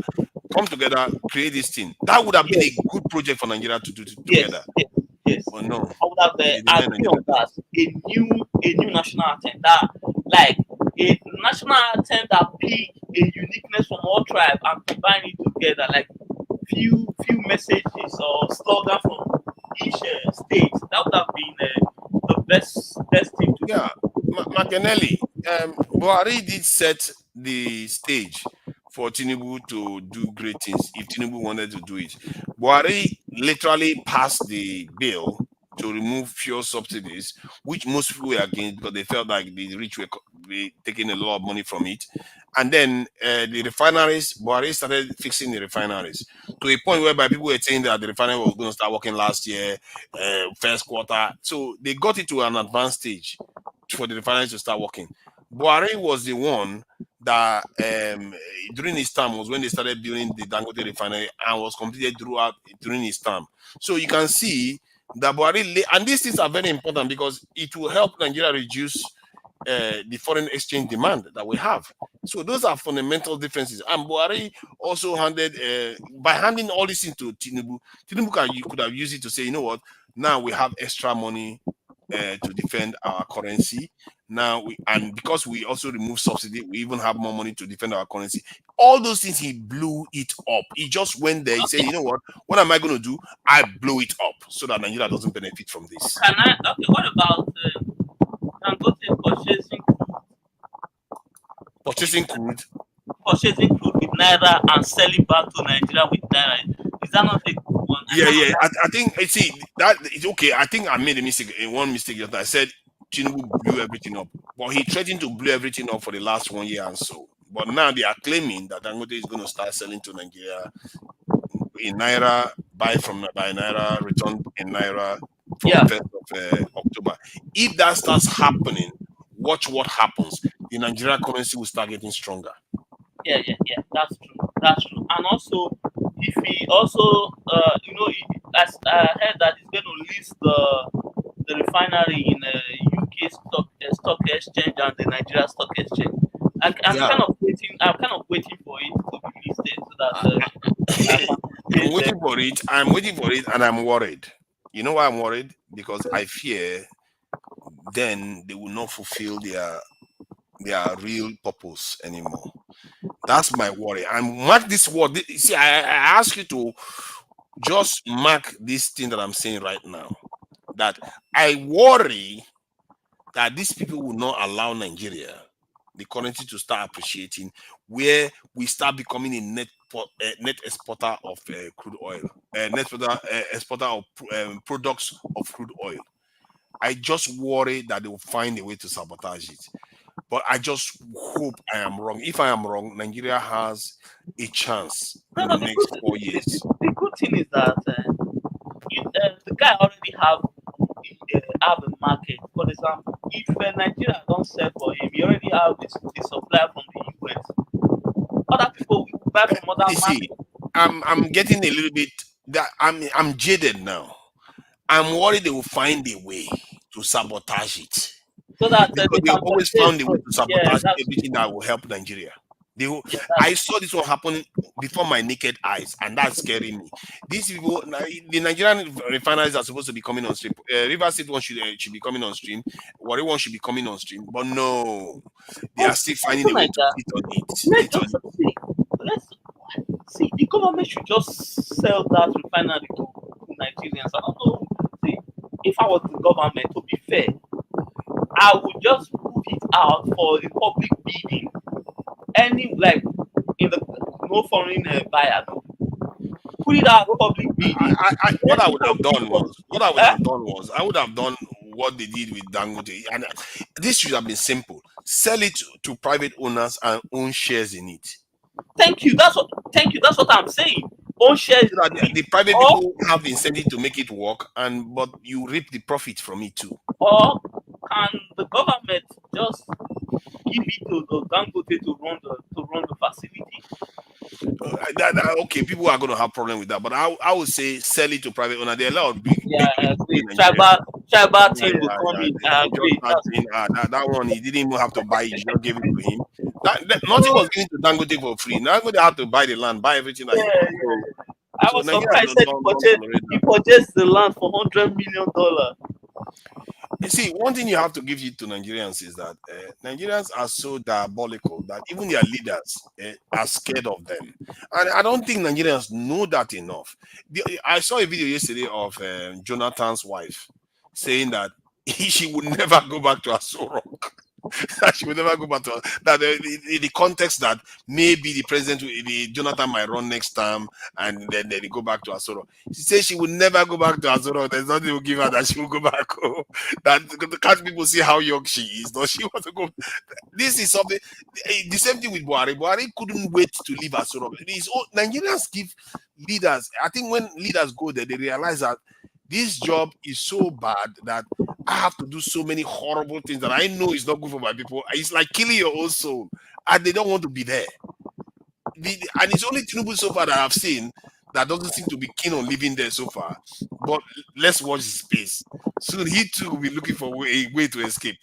Speaker 2: come together, create this thing. That would have been a
Speaker 1: yes,
Speaker 2: good project for Nigeria to do
Speaker 1: yes,
Speaker 2: together.
Speaker 1: yes, yes.
Speaker 2: But no,
Speaker 1: I would have
Speaker 2: they deny
Speaker 1: agree on
Speaker 2: Nigerians that.
Speaker 1: that. A new national anthem that like a national anthem that pick a uniqueness from all tribe and combine it together like few messages or slogan from each state. That would have been the best thing to do.
Speaker 2: Yeah, Makenelli, Buhari did set the stage for Tinubu to do great things if Tinubu wanted to do it. Buhari literally passed the bill to remove fuel subsidies, which most people were against because they felt like the rich were taking a lot of money from it. And then the refineries, Buhari started fixing the refineries to a point whereby people were saying that the refinery was going to start working last year, first quarter. So they got it to an advanced stage for the refineries to start working. Buhari was the one that during his term was when they started building the Dangote refinery and was completed during his term. So you can see that Buhari, and these things are very important because it will help Nigeria reduce the foreign exchange demand that we have. So those are fundamental differences. And Buhari also by handing all this into Tinubu, you could have used it to say, you know what, now we have extra money to defend our currency. Now and because we also remove subsidy, we even have more money to defend our currency. All those things, he blew it up. He just went there. He said, you know what am I going to do? I blow it up so that Nigeria doesn't benefit from this.
Speaker 1: Okay, what about Dangote
Speaker 2: purchasing crude
Speaker 1: with naira and selling back to Nigeria with naira? Is that not a good one?
Speaker 2: Yeah. I think see that it's okay. I think I made a mistake. One mistake that I said Tinubu blew everything up, but he threatened to blow everything up for the last 1 year and so. But now they are claiming that Dangote is going to start selling to Nigeria in naira, buy naira, return in naira from the 1st of October. If that starts happening, watch what happens. The Nigerian currency will start getting stronger.
Speaker 1: Yeah. That's true. And also, if he also, I heard that he's going to list the refinery in UK stock exchange and the Nigeria stock exchange. I'm kind of waiting for it to be listed so that
Speaker 2: I'm waiting for it, and I'm worried. You know why I'm worried? Because I fear then they will not fulfill their real purpose anymore. That's my worry. And mark this word. See, I ask you to just mark this thing that I'm saying right now. That I worry that these people will not allow Nigeria, the currency, to start appreciating, where we start becoming a net exporter of crude oil, net exporter of products of crude oil. I just worry that they will find a way to sabotage it. But I just hope I am wrong. If I am wrong, Nigeria has a chance in the next 4 years.
Speaker 1: The good thing is that the guy already have a market. For example, if Nigeria don't sell for him, he already have the supply from the US. Other people will buy from other markets.
Speaker 2: I'm getting a little bit that I'm jaded now. I'm worried they will find a way to sabotage it.
Speaker 1: So that
Speaker 2: they always found a way to sabotage everything that will help Nigeria. I saw this one happen before my naked eyes, and that's scaring me. These people, the Nigerian refineries are supposed to be coming on stream. River State one should be coming on stream. Warri one should be coming on stream, but no, they are still finding a way to sit on it.
Speaker 1: Let's see. The government should just sell that refinery to Nigerians. I don't know. See, if I was the government, to be fair, I would just put it out for the public bidding. No foreign buyer. Put it out for public bidding.
Speaker 2: What I would have done was I would have done what they did with Dangote, and this should have been simple: sell it to private owners and own shares in it.
Speaker 1: Thank you. That's what I'm saying. Own shares.
Speaker 2: The private people have the incentive to make it work, but you reap the profit from it too.
Speaker 1: Or can the government just give it to the Dangote to run the facility?
Speaker 2: Okay, people are going to have problem with that, but I would say sell it to private owner. There are a lot of big
Speaker 1: tribal team will come in.
Speaker 2: That one, he didn't even have to buy it; he just gave it to him. Nothing was given to Dangote for free. Dangote had to buy the land, buy everything.
Speaker 1: I was surprised that he purchased the land for $100 million.
Speaker 2: You see, one thing you have to give it to Nigerians is that Nigerians are so diabolical that even their leaders are scared of them. And I don't think Nigerians know that enough. I saw a video yesterday of Jonathan's wife saying that she would never go back to Aso Rock. that she will never go back to that. In the context that maybe the president, the Jonathan might run next time, and then they go back to Asoro. She says she will never go back to Asoro. There's nothing will give her that she will go back home. That can't people see how young she is? Does she want to go? This is something. The same thing with Buhari. Buhari couldn't wait to leave Asoro. Nigerians give leaders. I think when leaders go there, they realize that this job is so bad that I have to do so many horrible things that I know is not good for my people. It's like killing your own soul, and they don't want to be there. And it's only Tinubu so far that I've seen that doesn't seem to be keen on living there so far. But let's watch his space. Soon he too will be looking for a way to escape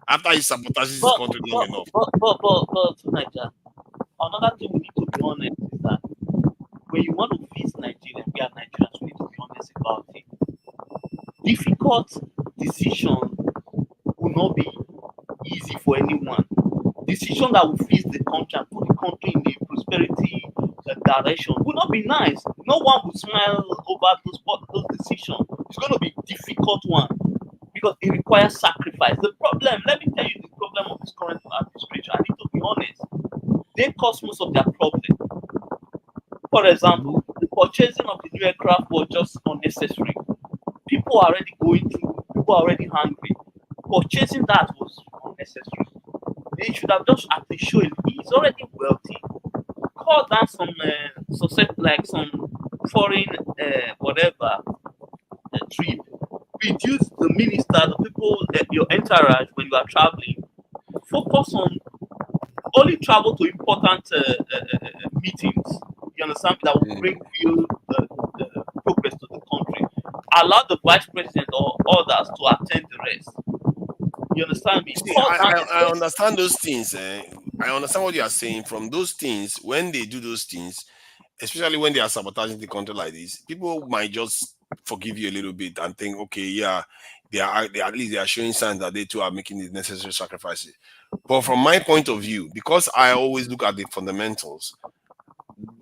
Speaker 2: after he sabotages his country long enough.
Speaker 1: But Nigeria, another thing we need to be honest is that when you want to fix Nigeria, we are Nigerians, we need to be honest about it. Difficult decision will not be easy for anyone. Decision that will fix the country and put the country in a prosperity direction will not be nice. No one will smile over those decisions. It's going to be a difficult one because it requires sacrifice. The problem, let me tell you the problem of this current administration. I need to be honest. They cause most of their problem. For example, the purchasing of the new aircraft was just unnecessary. People are already going through, people are already hungry. Purchasing that was unnecessary. They should have just at least shown he's already wealthy. Call down some like some foreign whatever trip. Reduce the minister, the people, your entourage when you are traveling. Focus on only travel to important meetings. You understand that will bring real progress to the country. Allow the vice president or others to attend the rest. You understand me?
Speaker 2: See, I understand those things. I understand what you are saying. From those things, when they do those things, especially when they are sabotaging the country like this, people might just forgive you a little bit and think, okay, yeah, they at least they are showing signs that they too are making the necessary sacrifices. But from my point of view, because I always look at the fundamentals,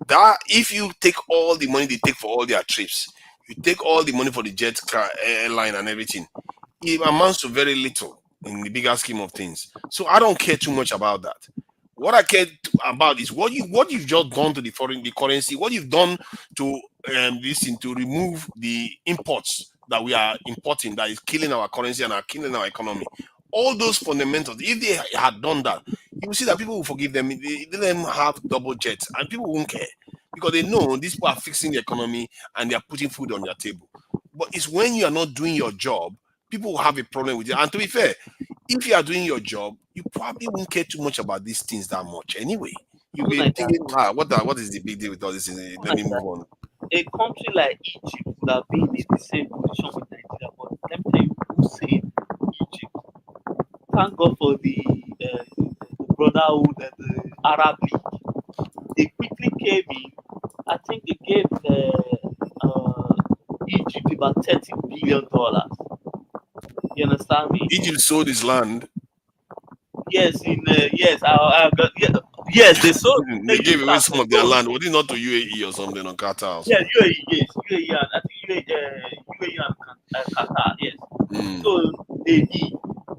Speaker 2: that if you take all the money they take for all their trips, you take all the money for the jet car, airline and everything, it amounts to very little in the bigger scheme of things. So I don't care too much about that. What I care about is what you've just done to the currency, what you've done to to remove the imports that we are importing that is killing our currency and are killing our economy. All those fundamentals, if they had done that, you will see that people will forgive them. They didn't have double jets and people won't care because they know these people are fixing the economy and they are putting food on their table. But it's when you are not doing your job, people will have a problem with it. And to be fair, if you are doing your job, you probably won't care too much about these things that much anyway. You'll be thinking, what is the big deal with all this? Let me move on.
Speaker 1: A country like Egypt would have been in the same position with Nigeria, but let me tell you who saved Egypt. Thank God for the Brotherhood and the Arab League. They quickly came in. I think they gave Egypt about $30 billion. You understand me?
Speaker 2: Egypt sold his land.
Speaker 1: Yes, yes, they sold.
Speaker 2: They gave away some of their land. Was it not to UAE or something or Qatar?
Speaker 1: Yeah, UAE, yes, UAE, and I think UAE and Qatar, yes. So they did,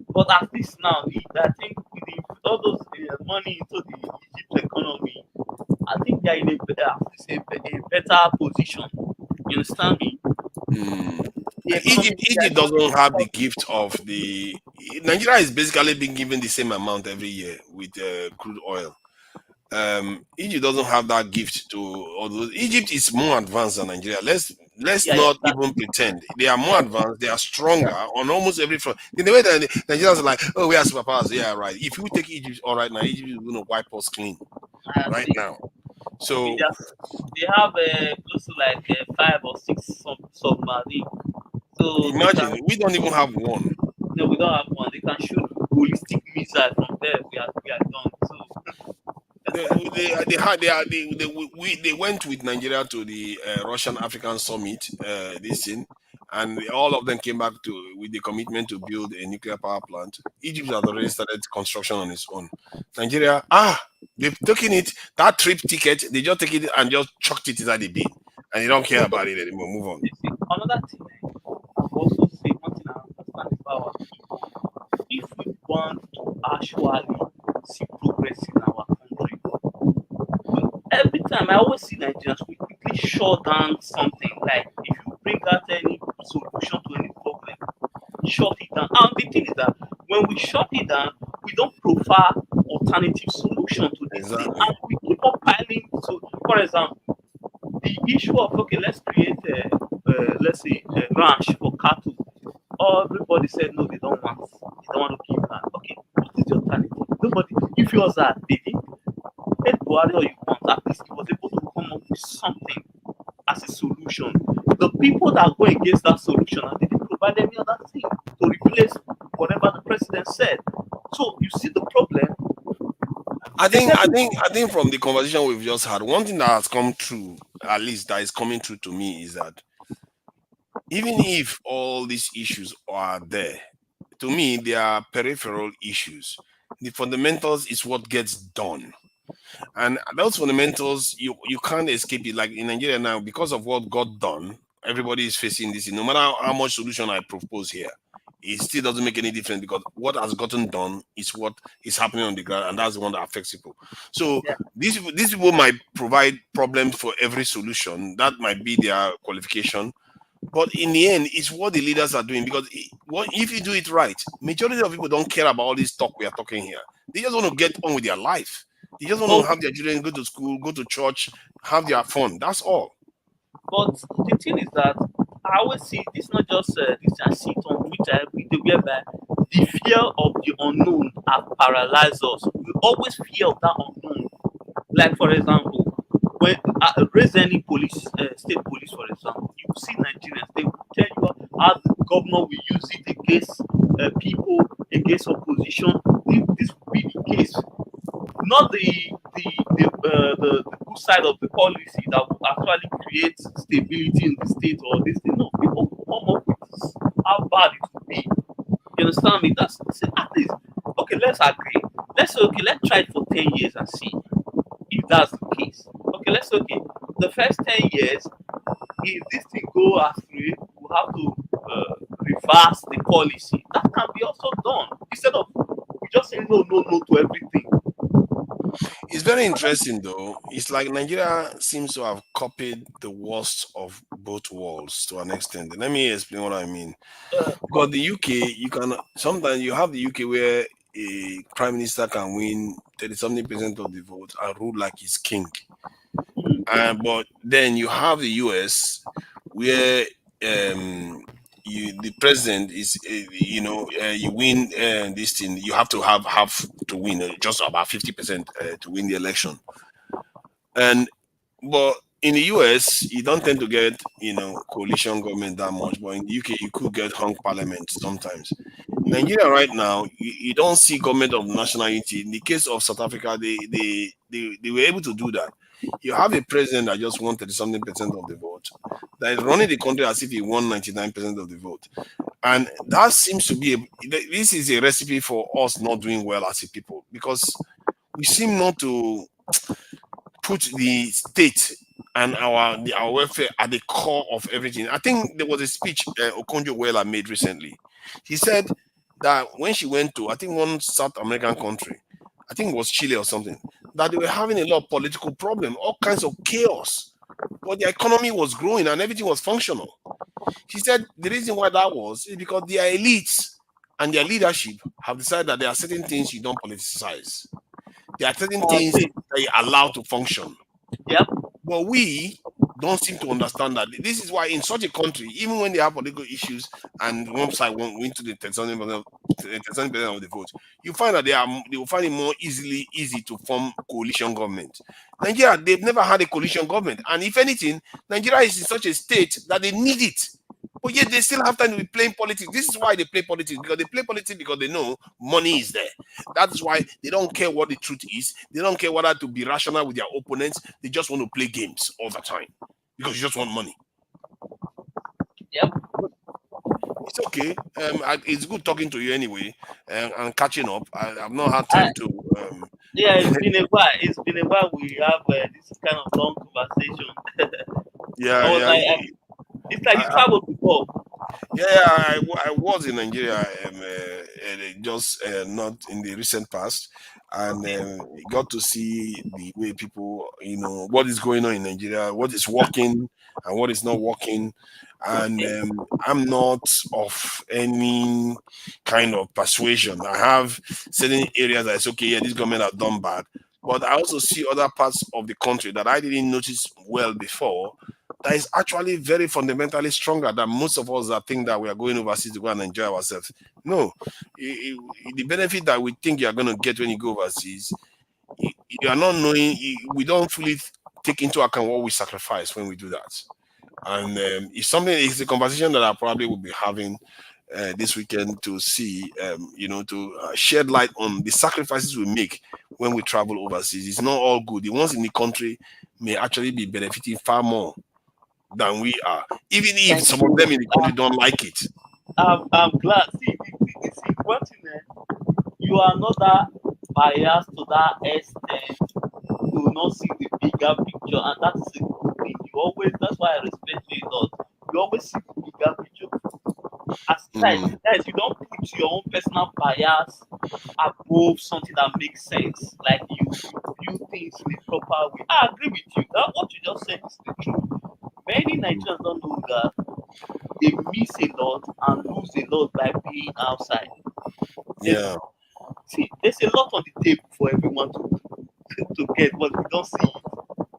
Speaker 1: but at least now, I think with all those money into the Egypt economy, I think they are in a better position. You understand me?
Speaker 2: Egypt doesn't have the gift of the. Nigeria is basically being given the same amount every year with crude oil. Egypt doesn't have that gift to. Although Egypt is more advanced than Nigeria. Let's not even pretend they are more advanced. They are stronger on almost every front. In the way that the Nigerians are like, oh, we are superpowers. Yeah, right. If you take Egypt, all right now, Egypt is going to wipe us clean right now. So
Speaker 1: they have close to like 5 or 6 submarines. So
Speaker 2: imagine we don't even have one.
Speaker 1: No, we don't have one. They can shoot ballistic missile from there. We are done. So
Speaker 2: they went with Nigeria to the Russian African Summit. This thing, and all of them came back with the commitment to build a nuclear power plant. Egypt has already started construction on its own. Nigeria, they've taken it, that trip ticket, they just take it and just chucked it inside the bin, and they don't care about it anymore. Move on.
Speaker 1: Another thing, I've also said one thing I understand about our people. If we want to actually see progress in our country. Every time I always see Nigerians, we quickly shut down something. Like if you bring out any solution to any problem, shut it down. And the thing is that when we shut it down, we don't provide alternative solution to this thing,
Speaker 2: Exactly.
Speaker 1: and we keep on piling. So, for example, the issue of okay, let's create let's say a ranch for cattle. Everybody said no, they don't want. They don't want to keep land. Okay, what is the alternative? Nobody. If yours are digging, let Buhari or you want. At least he was able to come up with something as a solution. The people that go against that solution and they didn't provide any other thing to replace whatever the president said. So you see the problem.
Speaker 2: I think from the conversation we've just had, one thing that has come true, at least that is coming true to me, is that even if all these issues are there, to me they are peripheral issues. The fundamentals is what gets done. And those fundamentals, you can't escape it. Like in Nigeria now, because of what got done, everybody is facing this. No matter how much solution I propose here, it still doesn't make any difference because what has gotten done is what is happening on the ground, and that's the one that affects people. So
Speaker 1: Yeah.
Speaker 2: these people might provide problems for every solution. That might be their qualification. But in the end, it's what the leaders are doing because what if you do it right, majority of people don't care about all this talk we are talking here. They just want to get on with their life. They just want to
Speaker 1: But
Speaker 2: have their children go to school, go to church, have their fun. That's all.
Speaker 1: But the thing is that I always see it's not just this I see it on Twitter every day whereby the fear of the unknown have paralyzed us. We always fear of that unknown. Like for example, when raise any police, state police, for example, you see Nigerians, they will tell you how the governor will use it against people, against opposition. This will be the case, not the good side of the policy that will actually create stability in the state or this thing. No, people will come up with how bad it will be. You understand me? That's at least okay. Let's agree. Let's say okay. Let's try it for 10 years and see if that's the case. Okay, let's say okay. The first 10 years, if this thing go astray, we'll have to reverse the policy. That can be also done instead of we just saying no, no, no to everything.
Speaker 2: It's very interesting though. It's like Nigeria seems to have copied the worst of both worlds to an extent. Let me explain what I mean. Because the UK, you can sometimes you have the UK where a prime minister can win 30 something percent of the vote and rule like he's king. But then you have the US where the president is you win this thing, you have to have half to win, just about 50% to win the election. And but in the US you don't tend to get coalition government that much, but in the UK you could get hung parliament sometimes. Nigeria right now, you don't see government of national unity. In the case of South Africa, they were able to do that. You have a president that just won 30 something percent of the vote, that is running the country as if he won 99% of the vote. And that seems to be this is a recipe for us not doing well as a people because we seem not to put the state and our welfare at the core of everything. I think there was a speech Okonjo-Iweala made recently. He said that when she went to, I think, one South American country, I think it was Chile or something, that they were having a lot of political problem, all kinds of chaos, but the economy was growing and everything was functional. She said the reason why that was is because their elites and their leadership have decided that there are certain things you don't politicize. There are certain things that you allow to function.
Speaker 1: Yep.
Speaker 2: But we don't seem to understand that. This is why in such a country, even when they have political issues and one side won't win to the 37% of the vote, you find that they will find it more easy to form coalition government. Nigeria, they've never had a coalition government. And if anything, Nigeria is in such a state that they need it. But yet they still have time to be playing politics. This is why they play politics, because they play politics because they know money is there. That's why they don't care what the truth is. They don't care whether to be rational with their opponents. They just want to play games all the time because you just want money.
Speaker 1: Yep.
Speaker 2: It's okay. It's good talking to you anyway, and catching up. I've not had time to.
Speaker 1: Yeah, it's been a while. It's been a while we have this kind of long conversation.
Speaker 2: Yeah.
Speaker 1: It's like you traveled before.
Speaker 2: Yeah, I was in Nigeria, just not in the recent past, and got to see the way people, what is going on in Nigeria, what is working and what is not working. And I'm not of any kind of persuasion. I have certain areas that it's okay, yeah, this government have done bad, but I also see other parts of the country that I didn't notice well before, that is actually very fundamentally stronger than most of us that think that we are going overseas to go and enjoy ourselves. No, the benefit that we think you are going to get when you go overseas, you are not knowing, we don't fully take into account what we sacrifice when we do that. And it's a conversation that I probably will be having this weekend to see, to shed light on the sacrifices we make when we travel overseas. It's not all good. The ones in the country may actually be benefiting far more than we are, even if
Speaker 1: Thank
Speaker 2: some of them
Speaker 1: you.
Speaker 2: in the country don't like it.
Speaker 1: I'm glad. See, one thing, you are not that biased to that extent to not see the bigger picture, and that is a good thing. You always, that's why I respect you a lot. You always see the bigger picture. As
Speaker 2: Mm,
Speaker 1: guys, you don't put your own personal bias above something that makes sense. Like you view things in a proper way. I agree with you. That what you just said is the truth. Many Nigerians don't know that they miss a lot and lose a lot by being outside. There's,
Speaker 2: yeah.
Speaker 1: see, there's a lot on the table for everyone to get, but we don't see it.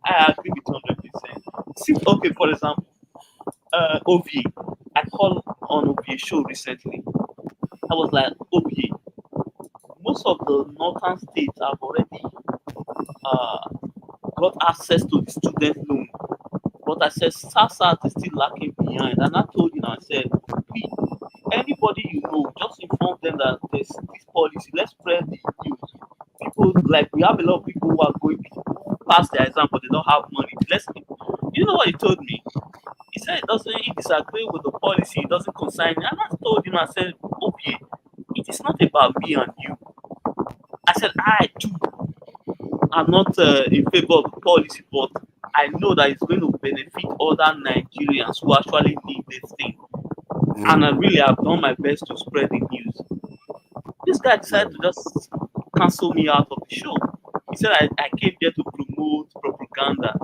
Speaker 1: I agree with 100%. See, okay, for example, OVA. I called on OVA show recently. I was like, OVA, most of the northern states have already uh, got access to the student loan. But I said, SASAT is still lacking behind. And I told him, I said, please, anybody you know, just inform them that there's this policy. Let's spread the news. People, like, we have a lot of people who are going to pass their exam, but they don't have money. Let's, you know what he told me? He said, it doesn't, he disagree with the policy, it doesn't concern me. And I told him, I said, okay, it is not about me and you. I said, I too am not in favor of the policy, but I know that it's going to benefit other Nigerians who actually need this thing. And I
Speaker 2: Mm,
Speaker 1: really have done my best to spread the news. This guy decided to just cancel me out of the show. He said I came here to promote propaganda.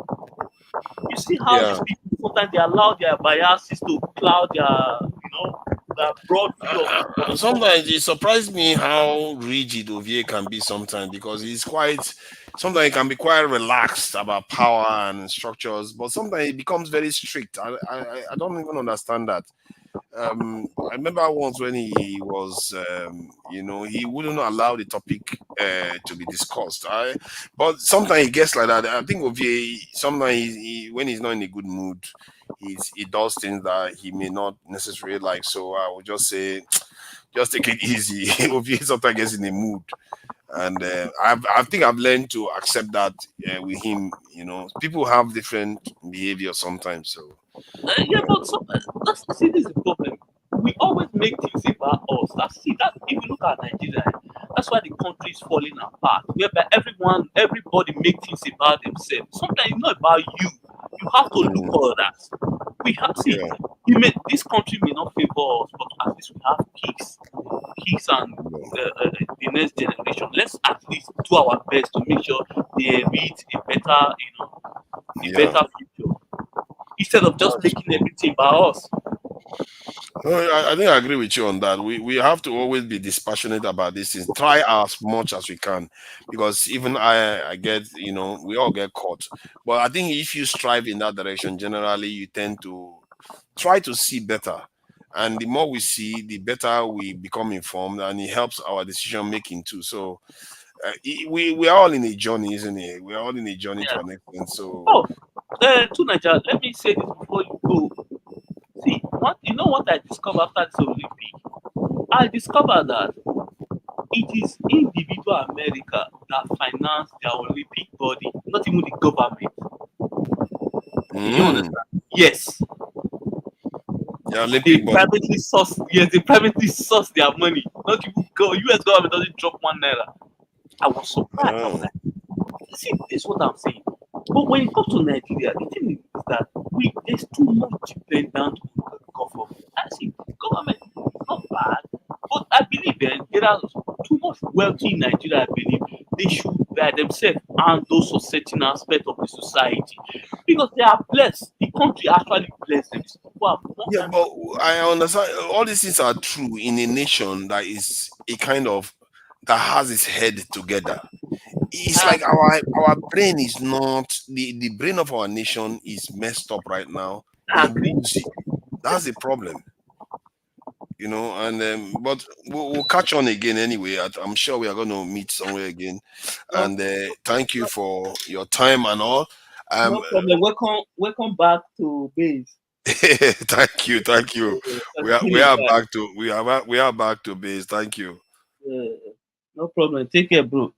Speaker 1: You see how
Speaker 2: yeah.
Speaker 1: these people sometimes they allow their biases to cloud their broad view of the world.
Speaker 2: Sometimes it surprised me how rigid Ovie can be sometimes, because sometimes it can be quite relaxed about power and structures, but sometimes it becomes very strict. I don't even understand that. I remember once when he was, he wouldn't allow the topic to be discussed. But sometimes he gets like that. I think Ovie, sometimes when he's not in a good mood, he does things that he may not necessarily like. So I would just say, just take it easy. Ovie sometimes gets in a mood, and I think I've learned to accept that with him. People have different behavior sometimes. So
Speaker 1: Yeah, but see, this is the problem. We always make things about us. That if you look at Nigeria, that's why the country is falling apart. Whereby everybody make things about themselves. Sometimes it's not about you. You have to look
Speaker 2: mm,
Speaker 1: for that. We have see.
Speaker 2: yeah,
Speaker 1: This country may not favor us, but at least we have kids, and the next generation. Let's at least do our best to make sure they reach a
Speaker 2: yeah.
Speaker 1: better future instead of just
Speaker 2: That's
Speaker 1: making
Speaker 2: true.
Speaker 1: everything about us.
Speaker 2: No, I think I agree with you on that. We have to always be dispassionate about these things. Try as much as we can, because even I get, we all get caught. But I think if you strive in that direction, generally you tend to try to see better. And the more we see, the better we become informed, and it helps our decision making too. So we are all in a journey, isn't it? We are all in a journey to
Speaker 1: Yeah.
Speaker 2: an extent. So
Speaker 1: Oh, to Nigeria, let me say this before you go. See, what I discovered after this Olympic? I discovered that it is individual America that finance their Olympic body, not even the government. Do you
Speaker 2: mm,
Speaker 1: understand? Yes,
Speaker 2: the
Speaker 1: they
Speaker 2: Olympic body.
Speaker 1: privately source. Yes, they privately source their money. Not even go. U.S. government doesn't drop one naira. I was surprised. I was
Speaker 2: Oh,
Speaker 1: like, see, this is what I'm saying. But when it comes to Nigeria, the thing is that there's too much dependent on off of it. I see government is not bad, but I believe there are too much wealthy in Nigeria. I believe they should by themselves handle some certain aspect of the society because they are blessed. The country actually blessed them. These people have more
Speaker 2: Yeah,
Speaker 1: than
Speaker 2: but I understand all these things are true in a nation that is a kind of that has its head together. It's like our brain is not the brain of our nation is messed up right now. It's
Speaker 1: agree.
Speaker 2: woozy. That's the problem, you know. And but we'll catch on again anyway. I'm sure we are going to meet somewhere again.
Speaker 1: No,
Speaker 2: And thank you for your time and all. Um,
Speaker 1: no problem. Welcome back to base.
Speaker 2: thank you, thank you. We are back to we are back to base. Thank you.
Speaker 1: No problem. Take care, bro.